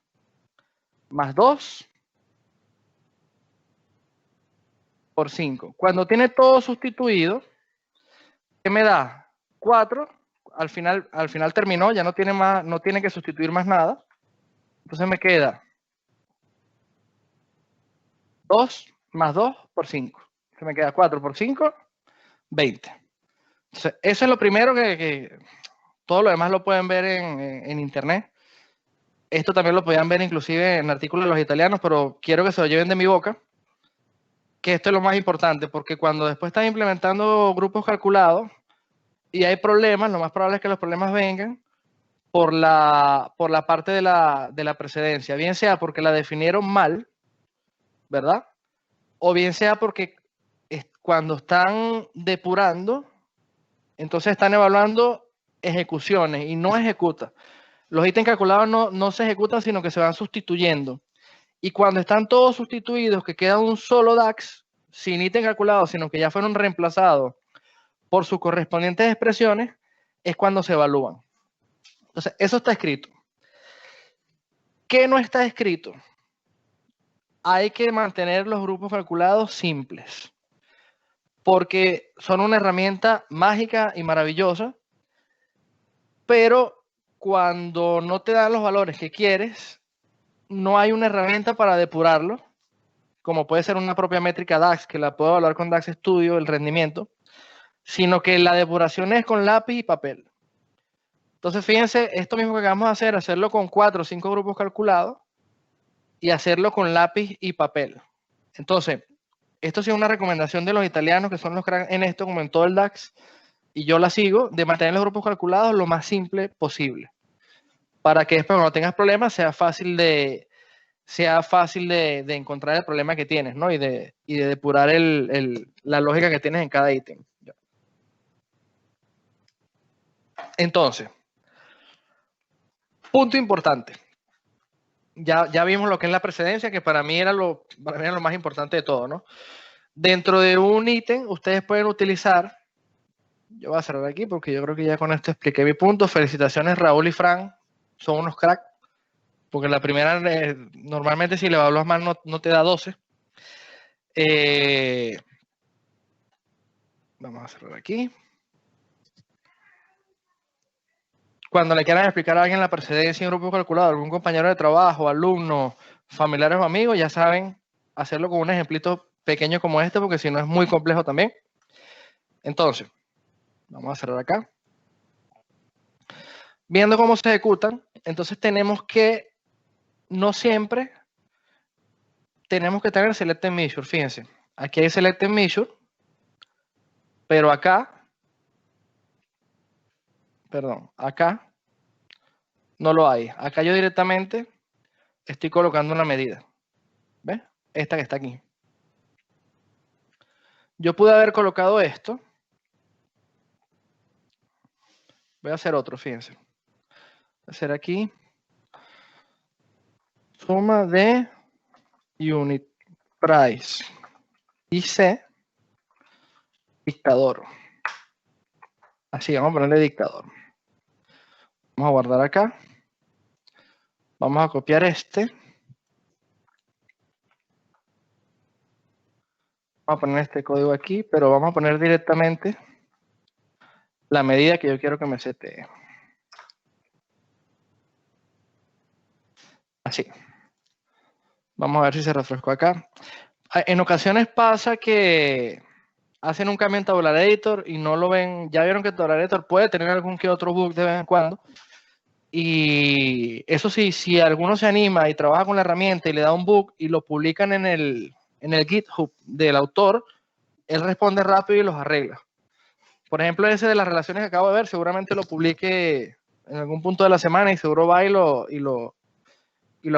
más 2 por 5. Cuando tiene todo sustituido, ¿qué me da? 4. Al final terminó, ya no tiene que sustituir más nada. Entonces me queda 2 más 2 por 5. Se me queda 4 por 5, 20. Entonces, eso es lo primero que todo lo demás lo pueden ver en internet. Esto también lo podían ver inclusive en artículos de los italianos, pero quiero que se lo lleven de mi boca, que esto es lo más importante, porque cuando después están implementando grupos calculados y hay problemas, lo más probable es que los problemas vengan por la parte de la precedencia, bien sea porque la definieron mal, ¿verdad? O bien sea porque cuando están depurando, entonces están evaluando ejecuciones y no ejecuta. Los ítems calculados no se ejecutan, sino que se van sustituyendo. Y cuando están todos sustituidos, que queda un solo DAX sin ítem calculado, sino que ya fueron reemplazados por sus correspondientes expresiones, es cuando se evalúan. Entonces, eso está escrito. ¿Qué no está escrito? Hay que mantener los grupos calculados simples, porque son una herramienta mágica y maravillosa, pero cuando no te dan los valores que quieres, no hay una herramienta para depurarlo, como puede ser una propia métrica DAX, que la puedo evaluar con DAX Studio, el rendimiento, sino que la depuración es con lápiz y papel. Entonces, fíjense, esto mismo que acabamos de hacer, hacerlo con 4 o 5 grupos calculados y hacerlo con lápiz y papel. Entonces, esto sí es una recomendación de los italianos, que son los cracks en esto, como en todo el DAX, y yo la sigo, de mantener los grupos calculados lo más simple posible, para que después cuando tengas problemas sea fácil de encontrar el problema que tienes, ¿no? Y de depurar la lógica que tienes en cada ítem. Entonces, punto importante. Ya vimos lo que es la precedencia, que para mí era lo más importante de todo, ¿no? Dentro de un ítem, ustedes pueden utilizar, yo voy a cerrar aquí porque yo creo que ya con esto expliqué mi punto. Felicitaciones, Raúl y Fran, son unos cracks, porque la primera, normalmente si le evalúas mal no te da 12. Vamos a cerrar aquí. Cuando le quieran explicar a alguien la precedencia en grupo calculado, algún compañero de trabajo, alumno, familiares o amigos, ya saben hacerlo con un ejemplito pequeño como este, porque si no es muy complejo también. Entonces, vamos a cerrar acá. Viendo cómo se ejecutan, entonces tenemos que, no siempre tenemos que tener Selected Measure. Fíjense, aquí hay Selected Measure, pero acá, perdón, acá no lo hay. Acá yo directamente estoy colocando una medida. ¿Ves? Esta que está aquí. Yo pude haber colocado esto. Voy a hacer otro, fíjense. Voy a hacer aquí suma de unit price y C dictador. Así, vamos a ponerle dictador. Vamos a guardar acá. Vamos a copiar este. Vamos a poner este código aquí, pero vamos a poner directamente la medida que yo quiero que me setee. Así. Vamos a ver si se refrescó acá. En ocasiones pasa que hacen un cambio en Tabular Editor y no lo ven. Ya vieron que Tabular Editor puede tener algún que otro bug de vez en cuando. Y eso sí, si alguno se anima y trabaja con la herramienta y le da un bug y lo publican en el GitHub del autor, él responde rápido y los arregla. Por ejemplo, ese de las relaciones que acabo de ver, seguramente lo publique en algún punto de la semana y seguro va y lo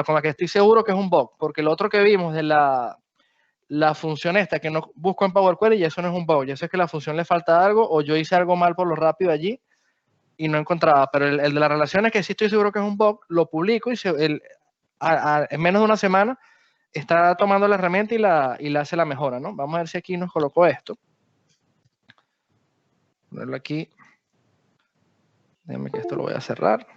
con la que estoy seguro que es un bug, porque lo otro que vimos de la función esta que no busco en Power Query, y eso no es un bug, ya sé que a la función le falta algo o yo hice algo mal por lo rápido allí y no encontraba, pero el de las relaciones, que sí estoy seguro que es un bug, lo publico y en menos de una semana está tomando la herramienta y la hace la mejora, ¿no? Vamos a ver si aquí nos colocó esto. Ponerlo aquí. Déjame que esto lo voy a cerrar.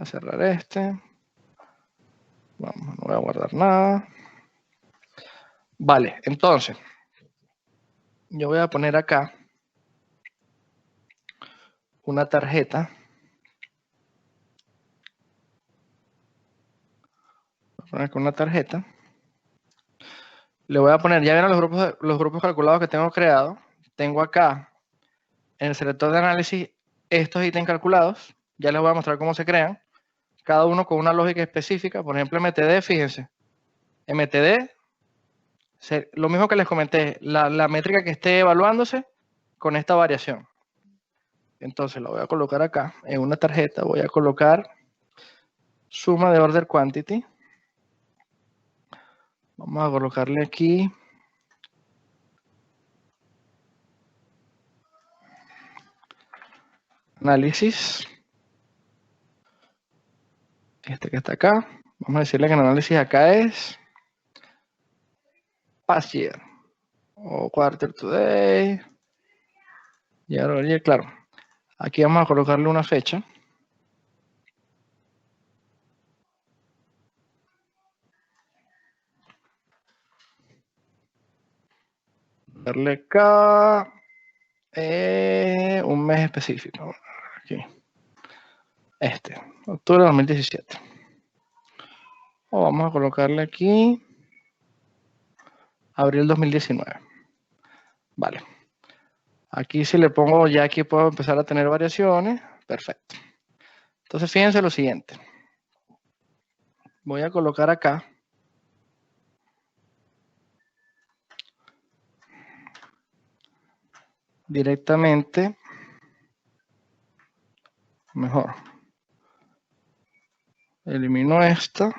a cerrar este. Vamos, no voy a guardar nada. Vale, entonces, yo voy a poner acá una tarjeta. Voy a poner acá una tarjeta. Le voy a poner, ya vieron los grupos calculados que tengo creados. Tengo acá en el selector de análisis estos ítems calculados. Ya les voy a mostrar cómo se crean. Cada uno con una lógica específica. Por ejemplo, MTD, fíjense. MTD, lo mismo que les comenté, la métrica que esté evaluándose con esta variación. Entonces lo voy a colocar acá en una tarjeta. Voy a colocar suma de order quantity. Vamos a colocarle aquí análisis. Este que está acá. Vamos a decirle que el análisis acá es past year o quarter to date. Y ahora, claro, aquí vamos a colocarle una fecha. Darle acá un mes específico. Aquí. Octubre de 2017. O vamos a colocarle aquí abril 2019. Vale. Aquí si le pongo, ya aquí puedo empezar a tener variaciones. Perfecto. Entonces fíjense lo siguiente. Voy a colocar acá directamente, mejor, elimino esta,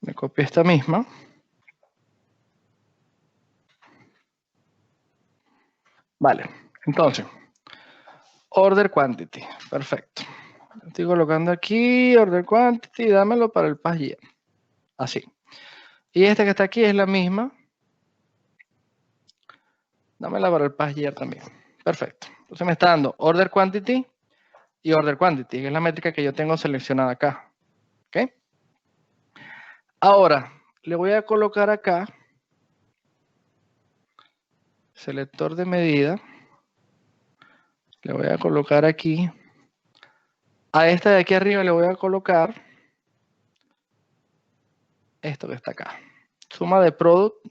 me copio esta misma, vale, entonces, order quantity, perfecto, estoy colocando aquí, order quantity, dámelo para el past year, así, y esta que está aquí es la misma, dámela para el past year también, perfecto, entonces me está dando order quantity y order quantity, que es la métrica que yo tengo seleccionada acá, ¿ok? Ahora, le voy a colocar acá selector de medida, le voy a colocar aquí, a esta de aquí arriba le voy a colocar esto que está acá, suma de product,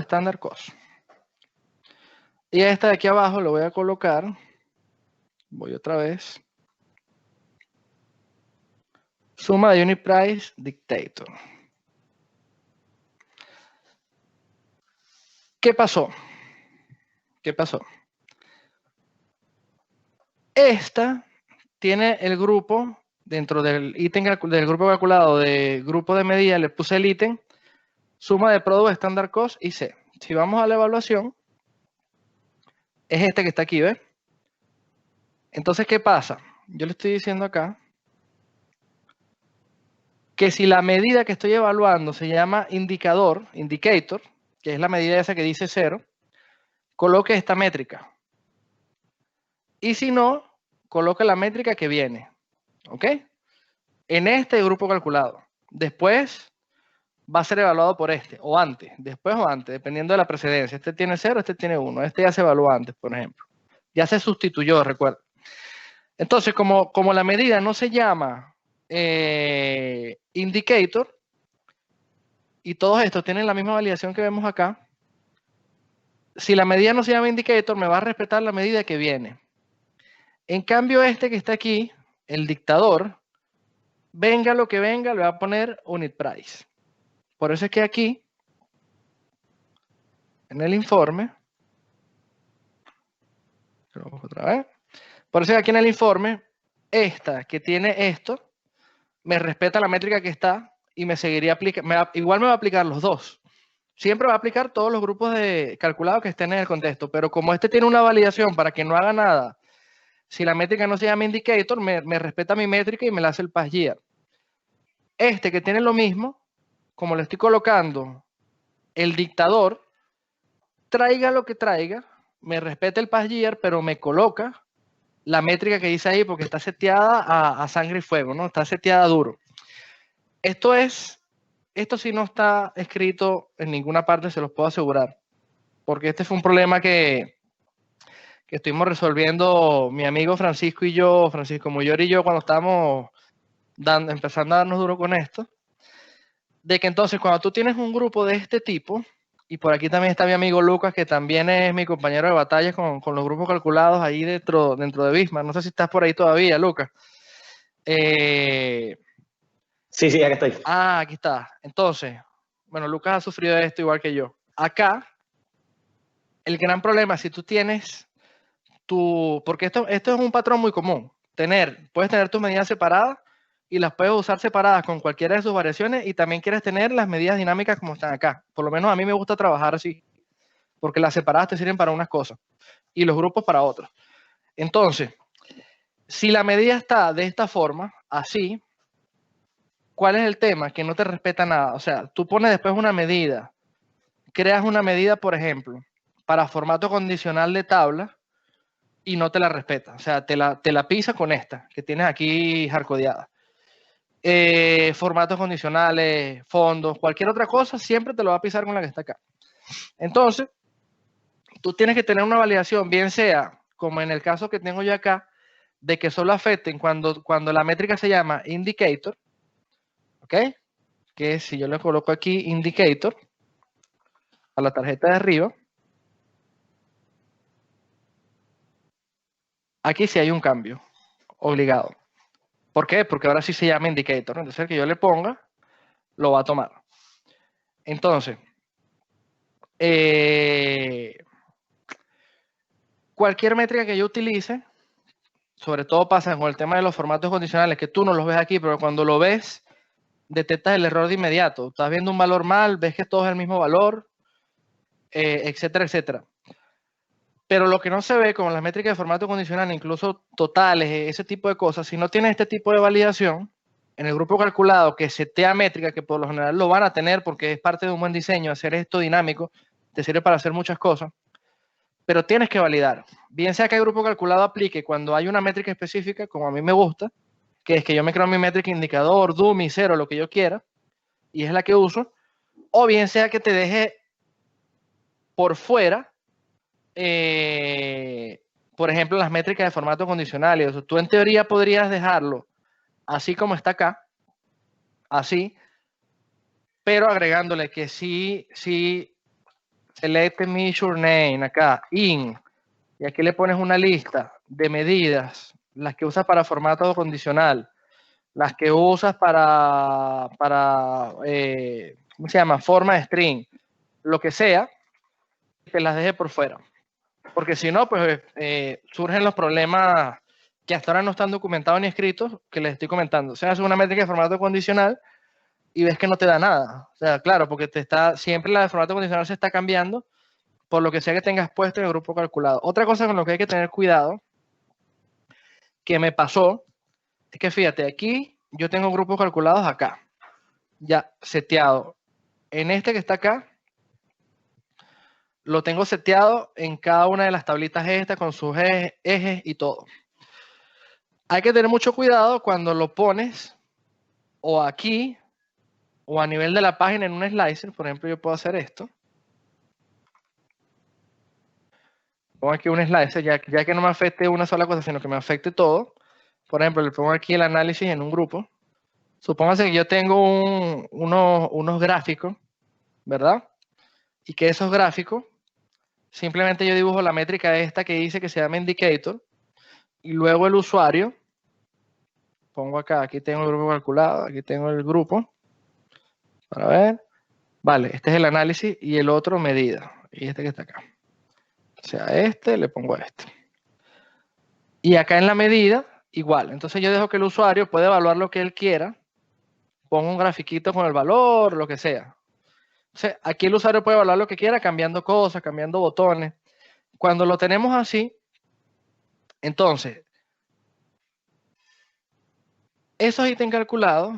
standard cost. Y a esta de aquí abajo le voy a colocar, voy otra vez, suma de unit price dictator. ¿Qué pasó? ¿Qué pasó? Esta tiene el grupo, dentro del ítem del grupo calculado de grupo de medida, le puse el ítem, suma de product, standard cost y C. Si vamos a la evaluación, es este que está aquí, ¿ves? Entonces, ¿qué pasa? Yo le estoy diciendo acá que si la medida que estoy evaluando se llama indicator, que es la medida esa que dice 0, coloque esta métrica. Y si no, coloque la métrica que viene. ¿Ok? En este grupo calculado. Después va a ser evaluado por este, o antes, después o antes, dependiendo de la precedencia. Este tiene 0, este tiene 1. Este ya se evaluó antes, por ejemplo. Ya se sustituyó, recuerda. Entonces, como la medida no se llama indicator, y todos estos tienen la misma validación que vemos acá, si la medida no se llama indicator, me va a respetar la medida que viene. En cambio, este que está aquí, el dictador, venga lo que venga, le va a poner unit price. Por eso es que aquí, en el informe, otra vez, por eso es que aquí en el informe, esta que tiene esto, me respeta la métrica que está y me seguiría aplicando, igual me va a aplicar los dos. Siempre va a aplicar todos los grupos de calculados que estén en el contexto, pero como este tiene una validación para que no haga nada, si la métrica no se llama indicator, me respeta mi métrica y me la hace el past year. Este que tiene lo mismo, como lo estoy colocando el dictador traiga lo que traiga, me respeta el pass year, pero me coloca la métrica que dice ahí porque está seteada a sangre y fuego, ¿no? Está seteada duro. Esto sí no está escrito en ninguna parte, se los puedo asegurar, porque este fue un problema que estuvimos resolviendo mi amigo Francisco y yo, Francisco Muyor y yo, cuando estábamos empezando a darnos duro con esto, de que entonces cuando tú tienes un grupo de este tipo, y por aquí también está mi amigo Lucas, que también es mi compañero de batalla con los grupos calculados ahí dentro de Bismarck. No sé si estás por ahí todavía, Lucas. Sí, acá estoy. Aquí está. Entonces, bueno, Lucas ha sufrido esto igual que yo. Acá, el gran problema, si tú tienes porque esto es un patrón muy común. Puedes tener tus medidas separadas y las puedes usar separadas con cualquiera de sus variaciones, y también quieres tener las medidas dinámicas como están acá. Por lo menos a mí me gusta trabajar así, porque las separadas te sirven para unas cosas y los grupos para otras. Entonces, si la medida está de esta forma, así, ¿cuál es el tema? Que no te respeta nada. O sea, tú pones después una medida, creas una medida, por ejemplo, para formato condicional de tabla, y no te la respeta. O sea, te la pisa con esta que tienes aquí hardcodeada. Formatos condicionales, fondos, cualquier otra cosa, siempre te lo va a pisar con la que está acá. Entonces, tú tienes que tener una validación, bien sea, como en el caso que tengo yo acá, de que solo afecten cuando la métrica se llama indicator, ¿ok? Que si yo le coloco aquí indicator a la tarjeta de arriba, aquí sí hay un cambio obligado. ¿Por qué? Porque ahora sí se llama indicator. Entonces, el que yo le ponga, lo va a tomar. Entonces, cualquier métrica que yo utilice, sobre todo pasa con el tema de los formatos condicionales, que tú no los ves aquí, pero cuando lo ves, detectas el error de inmediato. Estás viendo un valor mal, ves que todo es el mismo valor, etcétera, etcétera. Pero lo que no se ve con las métricas de formato condicional, incluso totales, ese tipo de cosas, si no tienes este tipo de validación, en el grupo calculado que setea métrica, que por lo general lo van a tener porque es parte de un buen diseño, hacer esto dinámico, te sirve para hacer muchas cosas, pero tienes que validar. Bien sea que el grupo calculado aplique cuando hay una métrica específica, como a mí me gusta, que es que yo me creo mi métrica indicador, dummy, cero, lo que yo quiera, y es la que uso, o bien sea que te deje por fuera, por ejemplo, las métricas de formato condicional. Y eso, tú en teoría podrías dejarlo así como está acá, así, pero agregándole que sí, select measure name acá, in, y aquí le pones una lista de medidas, las que usas para formato condicional, las que usas para ¿cómo se llama? Forma de string, lo que sea, que las deje por fuera. Porque si no, pues surgen los problemas que hasta ahora no están documentados ni escritos, que les estoy comentando. O sea, es una métrica de formato condicional y ves que no te da nada. O sea, claro, porque siempre la de formato condicional se está cambiando, por lo que sea que tengas puesto en el grupo calculado. Otra cosa con lo que hay que tener cuidado, que me pasó, es que fíjate, aquí yo tengo grupos calculados acá, ya seteado. En este que está acá, lo tengo seteado en cada una de las tablitas estas con sus ejes y todo. Hay que tener mucho cuidado cuando lo pones o aquí o a nivel de la página en un slicer. Por ejemplo, yo puedo hacer esto. Pongo aquí un slicer, ya que no me afecte una sola cosa, sino que me afecte todo. Por ejemplo, le pongo aquí el análisis en un grupo. Supóngase que yo tengo unos gráficos, ¿verdad? Y que esos gráficos, simplemente yo dibujo la métrica esta que dice que se llama indicator, y luego el usuario, pongo acá, aquí tengo el grupo calculado, aquí tengo el grupo, para ver, vale, este es el análisis y el otro medida, y este que está acá. O sea, este le pongo a este. Y acá en la medida, igual. Entonces yo dejo que el usuario pueda evaluar lo que él quiera, pongo un grafiquito con el valor, lo que sea. O sea, aquí el usuario puede evaluar lo que quiera, cambiando cosas, cambiando botones. Cuando lo tenemos así, entonces, esos ítems calculados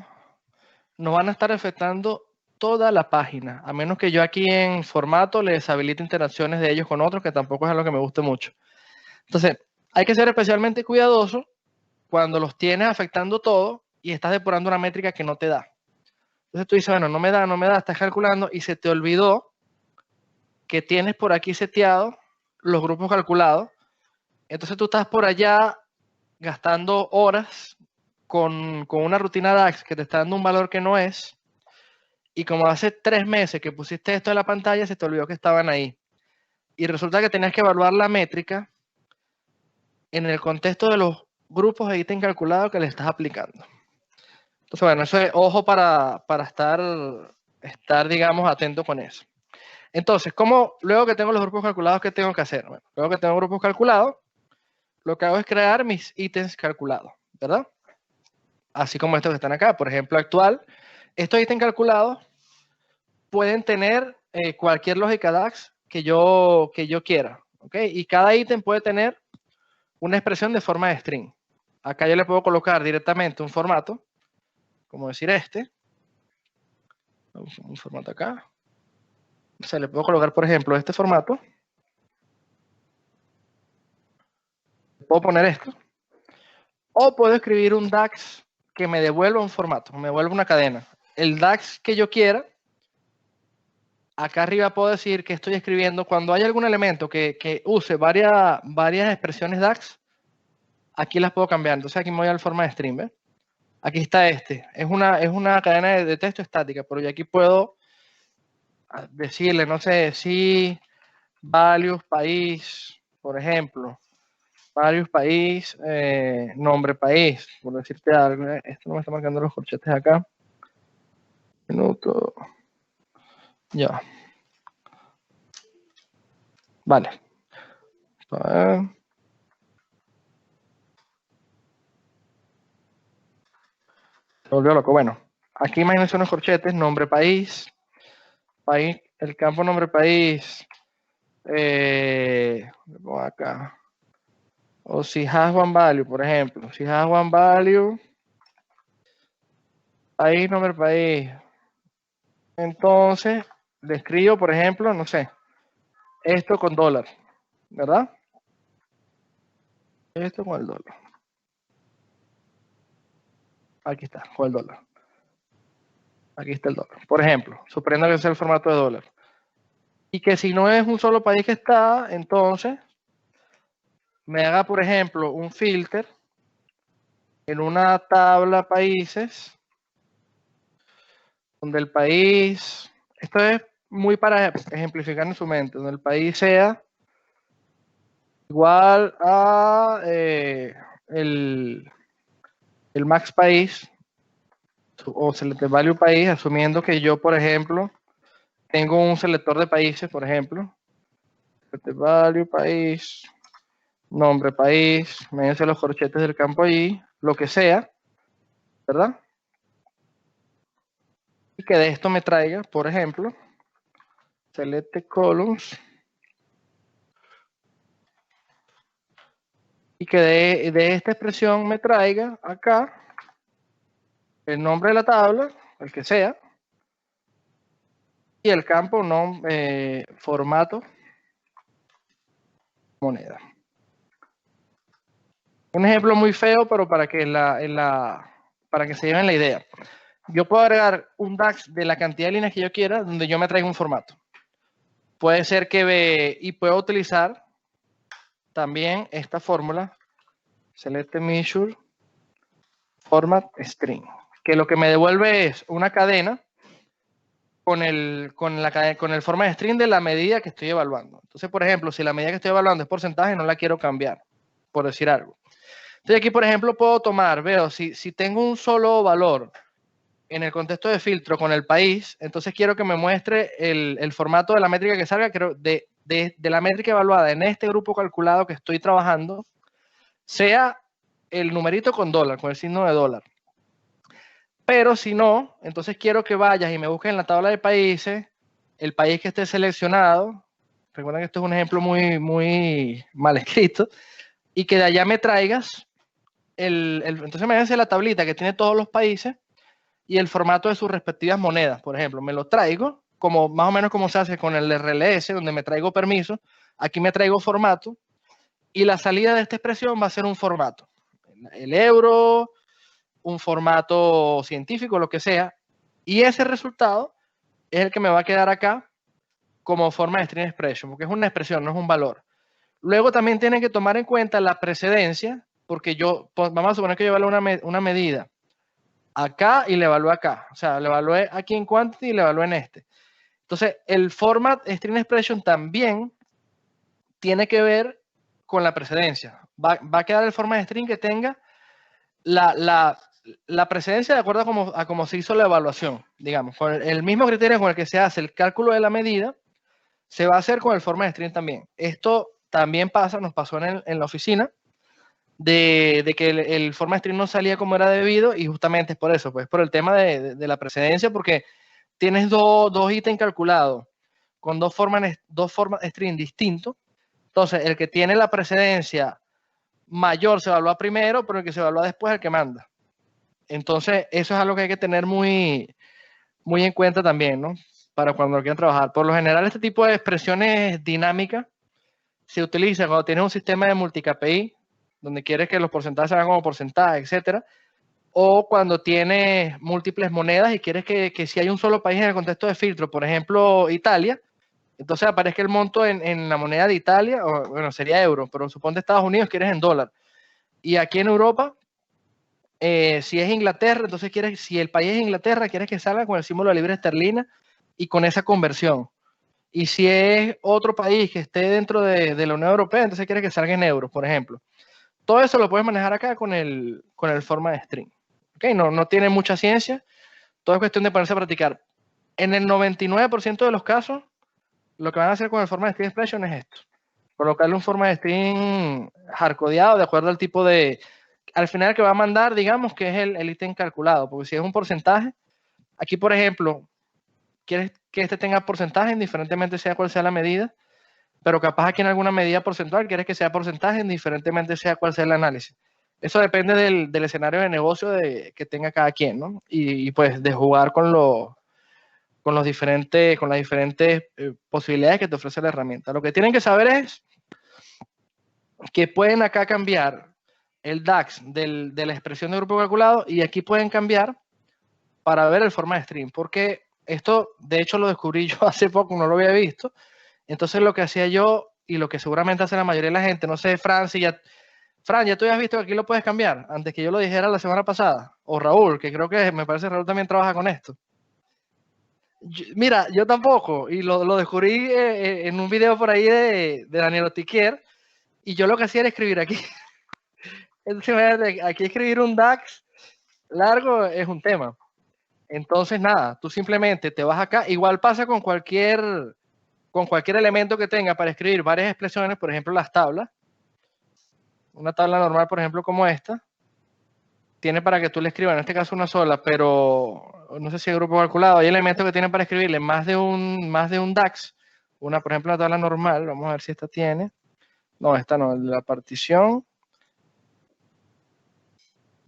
nos van a estar afectando toda la página, a menos que yo aquí en formato le deshabilite interacciones de ellos con otros, que tampoco es algo que me guste mucho. Entonces, hay que ser especialmente cuidadoso cuando los tienes afectando todo y estás depurando una métrica que no te da. Entonces tú dices, bueno, no me da, estás calculando y se te olvidó que tienes por aquí seteado los grupos calculados. Entonces tú estás por allá gastando horas con una rutina DAX que te está dando un valor que no es. Y como hace 3 meses que pusiste esto en la pantalla, se te olvidó que estaban ahí. Y resulta que tenías que evaluar la métrica en el contexto de los grupos de ítem calculado que le estás aplicando. Entonces, bueno, eso es ojo para estar, digamos, atento con eso. Entonces, luego que tengo los grupos calculados, ¿qué tengo que hacer? Bueno, luego que tengo grupos calculados, lo que hago es crear mis ítems calculados, ¿verdad? Así como estos que están acá. Por ejemplo, actual, estos ítems calculados pueden tener cualquier lógica DAX que yo quiera, ¿ok? Y cada ítem puede tener una expresión de forma de string. Acá yo le puedo colocar directamente un formato, como decir este. Un formato acá. O sea, le puedo colocar, por ejemplo, este formato. Puedo poner esto. O puedo escribir un DAX que me devuelva un formato, me devuelva una cadena. El DAX que yo quiera, acá arriba puedo decir que estoy escribiendo cuando hay algún elemento que use varias expresiones DAX, aquí las puedo cambiar. Entonces aquí me voy al forma de string, ¿ves? Aquí está este. Es una cadena de texto estática, pero yo aquí puedo decirle, no sé, si values país, por ejemplo. Varios país, nombre país, por decirte algo. Esto no me está marcando los corchetes acá. Minuto. Ya. Vale. Se volvió loco. Bueno, aquí imagínense unos corchetes, nombre país, el campo nombre país, acá. O si has one value, por ejemplo. Si has one value, país, nombre país. Entonces, le escribo, por ejemplo, no sé, esto con dólar, ¿verdad? Esto con el dólar. Aquí está, con el dólar. Aquí está el dólar. Por ejemplo, suponiendo que sea el formato de dólar. Y que si no es un solo país que está, entonces me haga, por ejemplo, un filter en una tabla países, donde el país, esto es muy para ejemplificar en su mente, donde el país sea igual a el max país o selected value país, asumiendo que yo, por ejemplo, tengo un selector de países, por ejemplo, selected value país, nombre país, me dice los corchetes del campo allí, lo que sea, ¿verdad? Y que de esto me traiga, por ejemplo, select columns, y que de esta expresión me traiga acá el nombre de la tabla, el que sea, y el campo formato moneda. Un ejemplo muy feo, pero para que para que se lleven la idea. Yo puedo agregar un DAX de la cantidad de líneas que yo quiera, donde yo me traiga un formato. Puede ser y puedo utilizar también esta fórmula, select measure format string, que lo que me devuelve es una cadena con el format string de la medida que estoy evaluando. Entonces, por ejemplo, si la medida que estoy evaluando es porcentaje, no la quiero cambiar, por decir algo. Entonces aquí, por ejemplo, puedo tomar, si tengo un solo valor en el contexto de filtro con el país, entonces quiero que me muestre el formato de la métrica que salga, de la métrica evaluada en este grupo calculado que estoy trabajando, sea el numerito con dólar, con el signo de dólar. Pero si no, entonces quiero que vayas y me busques en la tabla de países el país que esté seleccionado. Recuerden que esto es un ejemplo muy, muy mal escrito. Y que de allá me traigas entonces me hace la tablita que tiene todos los países y el formato de sus respectivas monedas. Por ejemplo, me lo traigo, como más o menos como se hace con el RLS, donde me traigo permiso, aquí me traigo formato, y la salida de esta expresión va a ser un formato. El euro, un formato científico, lo que sea, y ese resultado es el que me va a quedar acá como forma de string expression, porque es una expresión, no es un valor. Luego también tienen que tomar en cuenta la precedencia, porque vamos a suponer que yo evalúo una medida acá y le evalúo acá. O sea, le evalué aquí en quantity y le evalué en este. Entonces, el format string expression también tiene que ver con la precedencia. Va a quedar el format string que tenga la precedencia de acuerdo a cómo se hizo la evaluación, digamos. Con el mismo criterio con el que se hace el cálculo de la medida, se va a hacer con el format string también. Esto también nos pasó en la oficina, de que el format string no salía como era debido, y justamente es por eso, pues por el tema de la precedencia, porque tienes dos ítems calculados con dos formas string distintos. Entonces, el que tiene la precedencia mayor se evalúa primero, pero el que se evalúa después es el que manda. Entonces, eso es algo que hay que tener muy, muy en cuenta también, ¿no? Para cuando lo quieran trabajar. Por lo general, este tipo de expresiones dinámicas se utiliza cuando tienes un sistema de multi-KPI, donde quieres que los porcentajes se hagan como porcentaje, etcétera, o cuando tienes múltiples monedas y quieres que si hay un solo país en el contexto de filtro, por ejemplo, Italia, entonces aparezca el monto en la moneda de Italia, o bueno, sería euro, pero suponte Estados Unidos quieres en dólar. Y aquí en Europa, si es Inglaterra, entonces si el país es Inglaterra, quieres que salga con el símbolo de libra esterlina y con esa conversión. Y si es otro país que esté dentro de la Unión Europea, entonces quieres que salga en euros, por ejemplo. Todo eso lo puedes manejar acá con el forma de string. ¿Okay? No tiene mucha ciencia, todo es cuestión de ponerse a practicar. En el 99% de los casos, lo que van a hacer con el forma de string expression es esto. Colocarle un forma de string hardcodeado de acuerdo al tipo de... Al final que va a mandar, digamos, que es el ítem calculado, porque si es un porcentaje, aquí, por ejemplo, quieres que este tenga porcentaje, indiferentemente sea cual sea la medida, pero capaz aquí en alguna medida porcentual quieres que sea porcentaje, indiferentemente sea cual sea el análisis. Eso depende del escenario de negocio que tenga cada quien, ¿no? Y pues de jugar con las diferentes posibilidades que te ofrece la herramienta. Lo que tienen que saber es que pueden acá cambiar el DAX de la expresión de grupo calculado, y aquí pueden cambiar para ver el forma de string, porque esto de hecho lo descubrí yo hace poco, no lo había visto. Entonces lo que hacía yo, y lo que seguramente hace la mayoría de la gente, no sé, Fran, ya tú has visto que aquí lo puedes cambiar, antes que yo lo dijera la semana pasada, o Raúl, que creo que me parece Raúl también trabaja con esto. Mira, yo tampoco, y lo descubrí en un video por ahí de Daniel Otiquier, y yo lo que hacía era escribir aquí. Entonces, aquí escribir un DAX largo es un tema. Entonces, nada, tú simplemente te vas acá. Igual pasa con cualquier elemento que tenga para escribir varias expresiones, por ejemplo, las tablas. Una tabla normal, por ejemplo, como esta, tiene para que tú le escribas, en este caso una sola, pero no sé si hay grupo calculado. Hay elementos que tienen para escribirle más de un DAX. Por ejemplo, una tabla normal. Vamos a ver si esta tiene. No, esta no, la partición.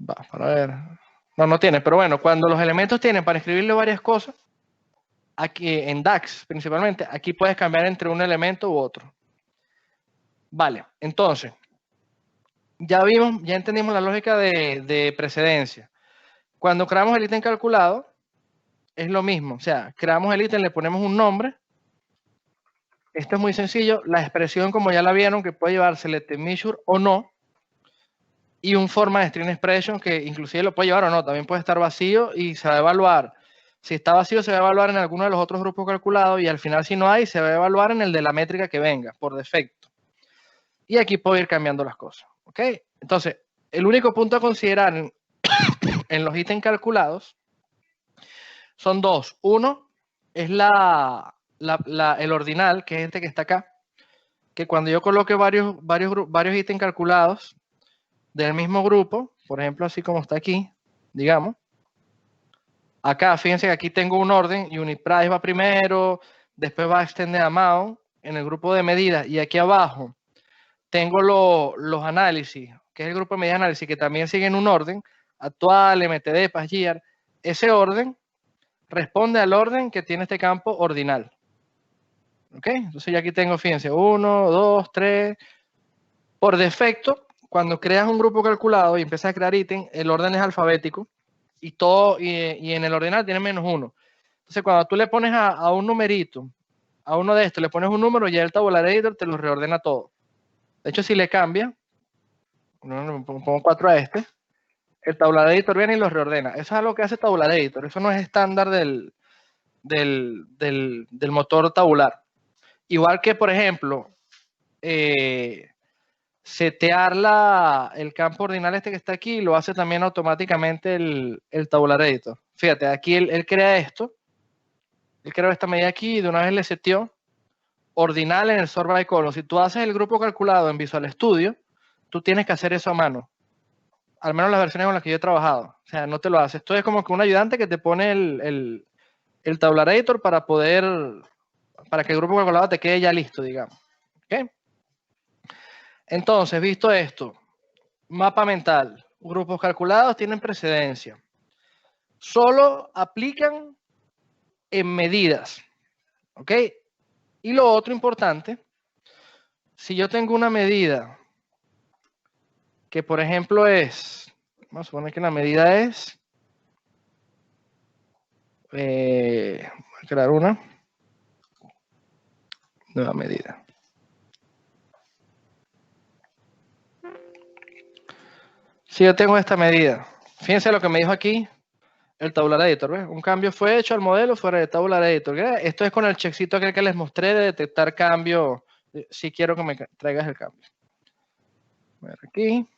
Va, para ver. No tiene, pero bueno, cuando los elementos tienen para escribirle varias cosas, aquí en DAX principalmente, aquí puedes cambiar entre un elemento u otro. Vale, entonces, ya entendimos la lógica de precedencia. Cuando creamos el ítem calculado, es lo mismo. O sea, creamos el ítem, le ponemos un nombre. Esto es muy sencillo. La expresión, como ya la vieron, que puede llevar select measure o no, y un forma de string expression que inclusive lo puede llevar o no, también puede estar vacío y se va a evaluar. Si está vacío, se va a evaluar en alguno de los otros grupos calculados, y al final, si no hay, se va a evaluar en el de la métrica que venga, por defecto. Y aquí puedo ir cambiando las cosas. ¿Ok? Entonces, el único punto a considerar en los ítems calculados son dos. Uno es el ordinal, que es este que está acá, que cuando yo coloque varios ítems calculados del mismo grupo, por ejemplo, así como está aquí, digamos, acá, fíjense que aquí tengo un orden, y UnitPrice va primero, después va Extended Amount en el grupo de medidas, y aquí abajo tengo los análisis, que es el grupo de medidas de análisis, que también siguen un orden, actual, MTD, PASGIR. ese orden responde al orden que tiene este campo ordinal. ¿Ok? Entonces ya aquí tengo, fíjense, 1, 2, 3. Por defecto, cuando creas un grupo calculado y empiezas a crear ítem, el orden es alfabético y todo, y en el ordinal tiene -1. Entonces, cuando tú le pones a un numerito, a uno de estos, le pones un número, ya el tabular editor te lo reordena todo. De hecho, si le cambia, pongo 4 a este, el tabular editor viene y lo reordena. Eso es algo que hace tabular editor. Eso no es estándar del motor tabular. Igual que, por ejemplo, setear el campo ordinal este que está aquí, lo hace también automáticamente el tabular editor. Fíjate, aquí él crea esto. Él creó esta medida aquí y de una vez le seteó ordinal en el sort by column. Si tú haces el grupo calculado en Visual Studio, tú tienes que hacer eso a mano. Al menos las versiones con las que yo he trabajado. O sea, no te lo haces. Esto es como que un ayudante que te pone el tabular editor para que el grupo calculado te quede ya listo, digamos. ¿Okay? Entonces, visto esto, mapa mental, grupos calculados tienen precedencia. Solo aplican en medidas. ¿Ok? Y lo otro importante, si yo tengo una medida que, por ejemplo, vamos a suponer que la medida es, voy a crear una nueva medida. Si yo tengo esta medida, fíjense lo que me dijo aquí el tabular editor, ¿ves? Un cambio fue hecho al modelo fuera de tabular editor. ¿Ves? Esto es con el checkcito aquel que les mostré de detectar cambio, si quiero que me traigas el cambio. A ver aquí.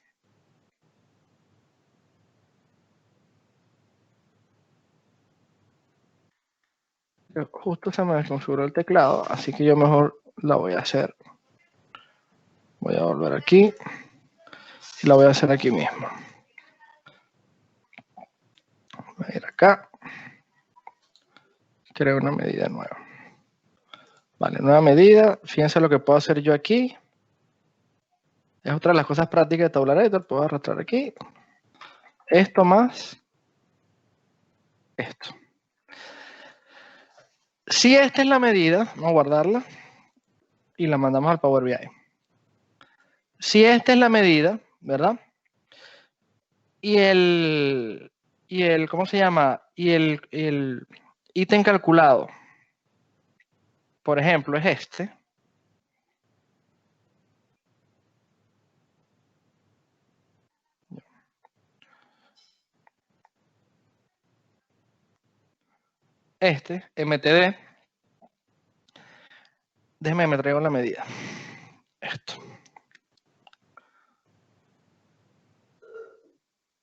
Justo se me desconfiguró el teclado, así que yo mejor la voy a hacer. Voy a volver aquí y la voy a hacer aquí mismo. Voy a ir acá. Creo una medida nueva. Vale, nueva medida. Fíjense lo que puedo hacer yo aquí. Es otra de las cosas prácticas de tabular editor. Puedo arrastrar aquí. Esto más esto. Si esta es la medida, vamos a guardarla y la mandamos al Power BI. Si esta es la medida, ¿verdad? Y ¿cómo se llama? Y el ítem calculado, por ejemplo, es este. Este, MTD. Déjeme, me traigo la medida. Esto.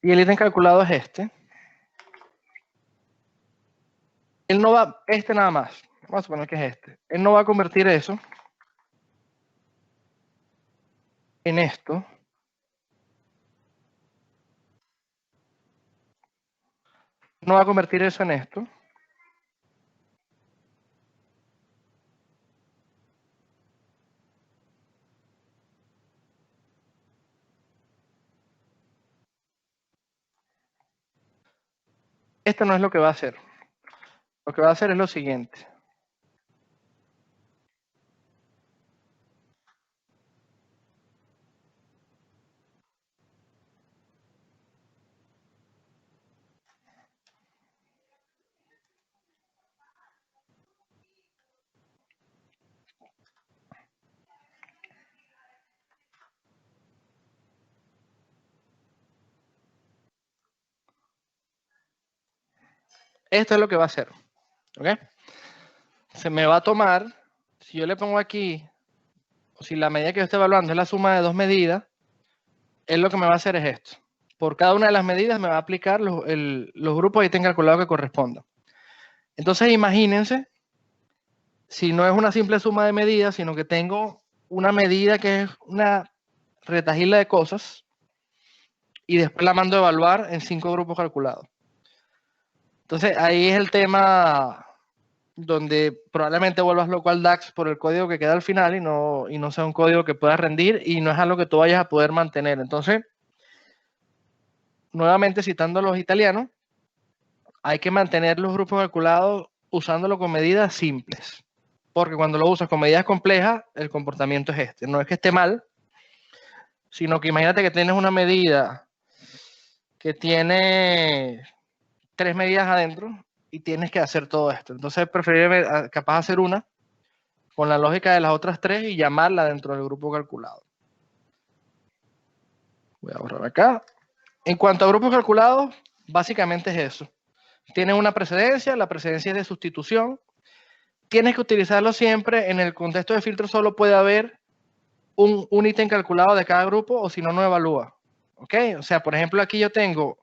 Y el ítem calculado es este. Él no va, este nada más. Vamos a suponer que es este. Él no va a convertir eso en esto. No va a convertir eso en esto. Esto no es lo que va a hacer. Lo que va a hacer es lo siguiente. Esto es lo que va a hacer. ¿Ok? Se me va a tomar, si yo le pongo aquí, o si la medida que yo estoy evaluando es la suma de dos medidas, él lo que me va a hacer es esto. Por cada una de las medidas me va a aplicar los grupos de ítem calculado que correspondan. Entonces imagínense, si no es una simple suma de medidas, sino que tengo una medida que es una retahíla de cosas y después la mando a evaluar en 5 grupos calculados. Entonces ahí es el tema donde probablemente vuelvas loco al DAX por el código que queda al final y no sea un código que puedas rendir y no es algo que tú vayas a poder mantener. Entonces, nuevamente citando a los italianos, hay que mantener los grupos calculados usándolo con medidas simples. Porque cuando lo usas con medidas complejas, el comportamiento es este. No es que esté mal, sino que imagínate que tienes una medida que tiene 3 medidas adentro y tienes que hacer todo esto. Entonces es preferible capaz hacer una con la lógica de las otras 3 y llamarla dentro del grupo calculado. Voy a borrar acá. En cuanto a grupos calculados, básicamente es eso. Tienen una precedencia, la precedencia es de sustitución. Tienes que utilizarlo siempre. En el contexto de filtro solo puede haber un ítem calculado de cada grupo, o si no, no evalúa. ¿Ok? O sea, por ejemplo, aquí yo tengo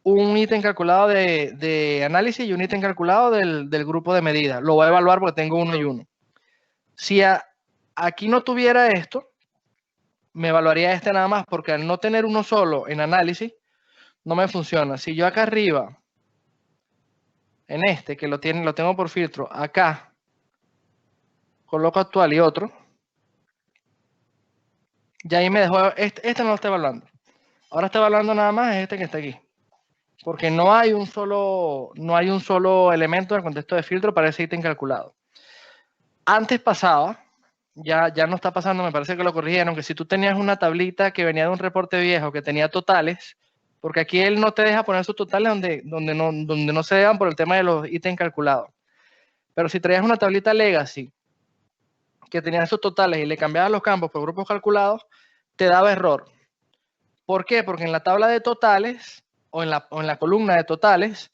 un ítem calculado de análisis y un ítem calculado del grupo de medida. Lo voy a evaluar porque tengo uno y uno. Si aquí no tuviera esto, me evaluaría este nada más, porque al no tener uno solo en análisis, no me funciona. Si yo acá arriba, en este, que lo tengo por filtro, acá, coloco actual y otro, ya ahí me dejó, este no lo está evaluando. Ahora está evaluando nada más este que está aquí. Porque no hay un solo elemento en el contexto de filtro para ese ítem calculado. Antes pasaba, ya no está pasando, me parece que lo corrigieron, que si tú tenías una tablita que venía de un reporte viejo que tenía totales, porque aquí él no te deja poner sus totales donde no se dejan por el tema de los ítems calculados. Pero si traías una tablita legacy que tenía esos totales y le cambiabas los campos por grupos calculados, te daba error. ¿Por qué? Porque en la tabla de totales o en la columna de totales,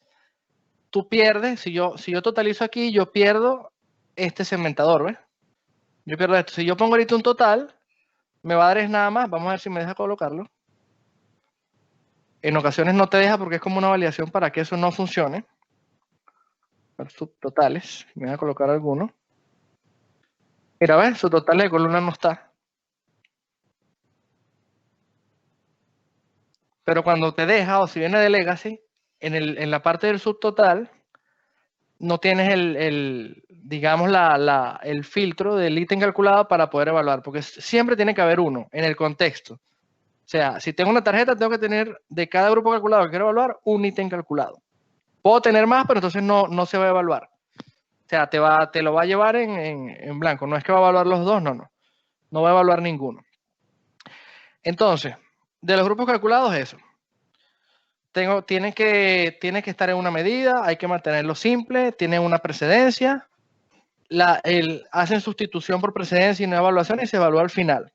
tú pierdes, si yo totalizo aquí, yo pierdo este segmentador, ¿ves? Yo pierdo esto. Si yo pongo ahorita un total, me va a dar es nada más. Vamos a ver si me deja colocarlo. En ocasiones no te deja porque es como una validación para que eso no funcione. Subtotales. Me voy a colocar alguno. Mira, ¿ves? Su total de columna no está. Pero cuando te deja, o si viene de legacy, en la parte del subtotal, no tienes digamos, el filtro del ítem calculado para poder evaluar, porque siempre tiene que haber uno en el contexto. O sea, si tengo una tarjeta, tengo que tener de cada grupo calculado que quiero evaluar un ítem calculado. Puedo tener más, pero entonces no se va a evaluar. O sea, te lo va a llevar en blanco. No es que va a evaluar los dos, no va a evaluar ninguno. Entonces, de los grupos calculados, eso. Tiene que estar en una medida, hay que mantenerlo simple, tienen una precedencia, hacen sustitución por precedencia y no evaluación y se evalúa al final.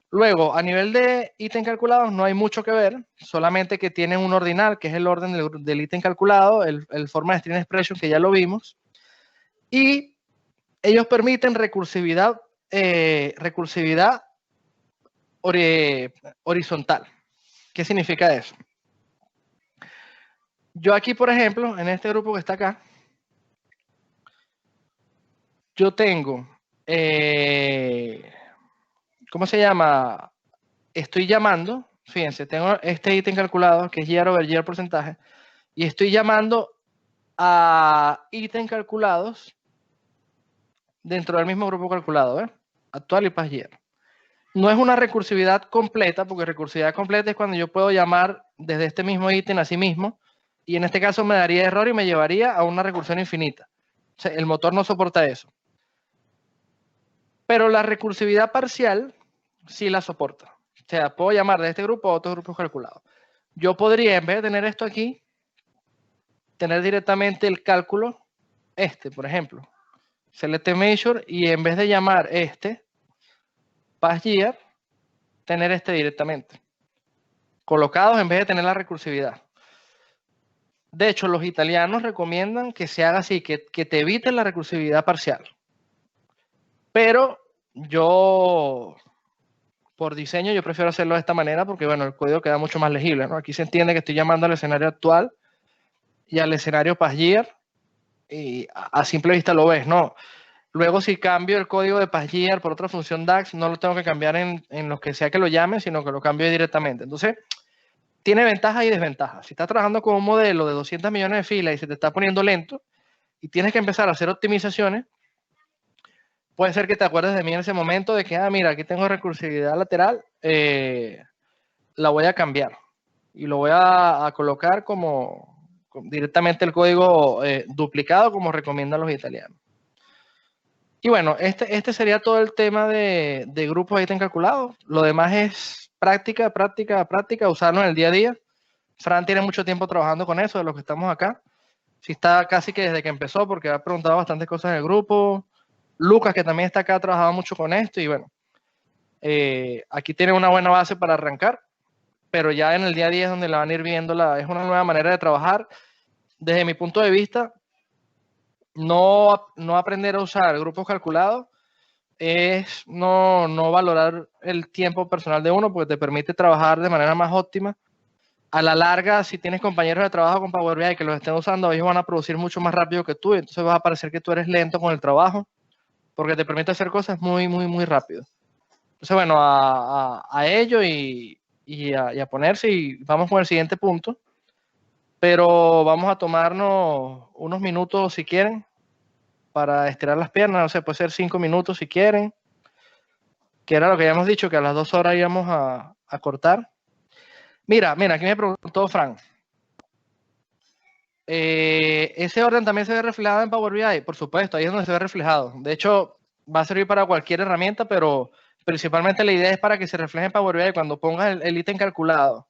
Luego, a nivel de ítem calculados no hay mucho que ver, solamente que tienen un ordinal, que es el orden del ítem calculado, el forma de string expression, que ya lo vimos, y ellos permiten recursividad horizontal. ¿Qué significa eso? Yo aquí, por ejemplo, en este grupo que está acá, yo tengo, ¿cómo se llama? Estoy llamando, fíjense, tengo este ítem calculado que es year over year porcentaje, y estoy llamando a ítems calculados dentro del mismo grupo calculado, ¿eh? Actual y past year. No es una recursividad completa, porque recursividad completa es cuando yo puedo llamar desde este mismo ítem a sí mismo, y en este caso me daría error y me llevaría a una recursión infinita. O sea, el motor no soporta eso. Pero la recursividad parcial sí la soporta. O sea, puedo llamar de este grupo a otros grupos calculados. Yo podría, en vez de tener esto aquí, tener directamente el cálculo, por ejemplo, select measure, y en vez de llamar past year, tener directamente. Colocados en vez de tener la recursividad. De hecho, los italianos recomiendan que se haga así, que te eviten la recursividad parcial. Pero yo, por diseño, yo prefiero hacerlo de esta manera porque, bueno, el código queda mucho más legible, ¿no? Aquí se entiende que estoy llamando al escenario actual y al escenario past year, y a simple vista lo ves, ¿no? Luego, si cambio el código de past year por otra función DAX, no lo tengo que cambiar en lo que sea que lo llame, sino que lo cambio directamente. Entonces, tiene ventajas y desventajas. Si estás trabajando con un modelo de 200 millones de filas y se te está poniendo lento y tienes que empezar a hacer optimizaciones, puede ser que te acuerdes de mí en ese momento de que, mira, aquí tengo recursividad lateral, la voy a cambiar y lo voy a colocar como directamente el código duplicado como recomiendan los italianos. Y bueno, este sería todo el tema de grupos de ítem calculados. Lo demás es práctica, usarlo en el día a día. Fran tiene mucho tiempo trabajando con eso, de los que estamos acá. Sí, está casi que desde que empezó, porque ha preguntado bastantes cosas en el grupo. Lucas, que también está acá, ha trabajado mucho con esto. Y bueno, aquí tiene una buena base para arrancar, pero ya en el día a día es donde la van a ir viendo. Es una nueva manera de trabajar. Desde mi punto de vista, no aprender a usar grupos calculados es no valorar el tiempo personal de uno, porque te permite trabajar de manera más óptima. A la larga, si tienes compañeros de trabajo con Power BI que los estén usando, ellos van a producir mucho más rápido que tú, y entonces va a parecer que tú eres lento con el trabajo, porque te permite hacer cosas muy rápido. Entonces, bueno, a ello y a ponerse, y vamos con el siguiente punto. Pero vamos a tomarnos unos minutos si quieren para estirar las piernas. No sé, puede ser 5 minutos si quieren, que era lo que habíamos dicho, que a las 2 horas íbamos a cortar. Mira, aquí me preguntó Frank. ¿Ese orden también se ve reflejado en Power BI? Por supuesto, ahí es donde se ve reflejado. De hecho, va a servir para cualquier herramienta, pero principalmente la idea es para que se refleje en Power BI cuando pongas el ítem calculado.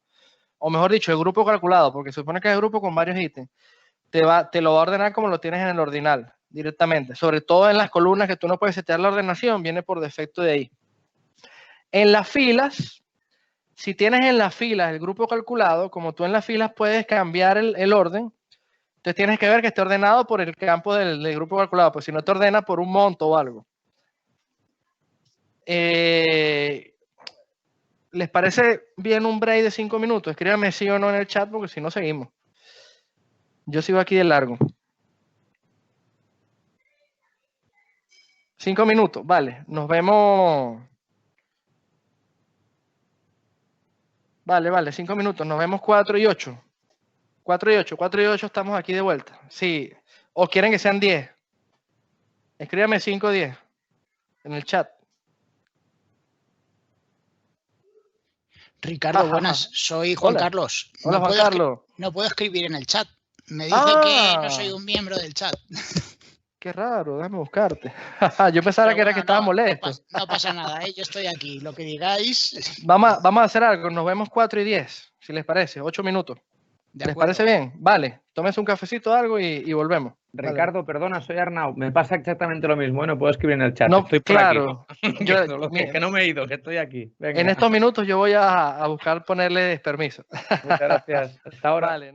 O mejor dicho, el grupo calculado, porque se supone que es el grupo con varios ítems. Te lo va a ordenar como lo tienes en el ordinal, directamente. Sobre todo en las columnas que tú no puedes setear la ordenación, viene por defecto de ahí. En las filas, si tienes en las filas el grupo calculado, como tú en las filas puedes cambiar el orden, entonces tienes que ver que esté ordenado por el campo del grupo calculado, pues si no te ordena por un monto o algo. ¿Les parece bien un break de 5 minutos? Escríbanme sí o no en el chat, porque si no seguimos. Yo sigo aquí de largo. 5 minutos, vale. Nos vemos. Vale, 5 minutos. Nos vemos 4 y 8. 4 y 8 estamos aquí de vuelta. Sí. ¿O quieren que sean 10? Escríbame 5 o 10 en el chat. Ricardo, buenas. Soy Juan Carlos. Hola, Juan Carlos. No puedo escribir en el chat. Me dice que no soy un miembro del chat. Qué raro, déjame buscarte. Yo pensaba que era que estaba molesto. No pasa nada, yo estoy aquí. Lo que digáis. Vamos a hacer algo. Nos vemos 4 y 10, si les parece. 8 minutos. ¿Les parece bien? Vale. Tómense un cafecito o algo y volvemos. Ricardo, vale. Perdona, soy Arnau. Me pasa exactamente lo mismo. No puedo escribir en el chat. No, estoy por claro. Aquí. Que no me he ido, que estoy aquí. Venga. En estos minutos yo voy a buscar ponerle permiso. Muchas gracias. Hasta ahora. Vale.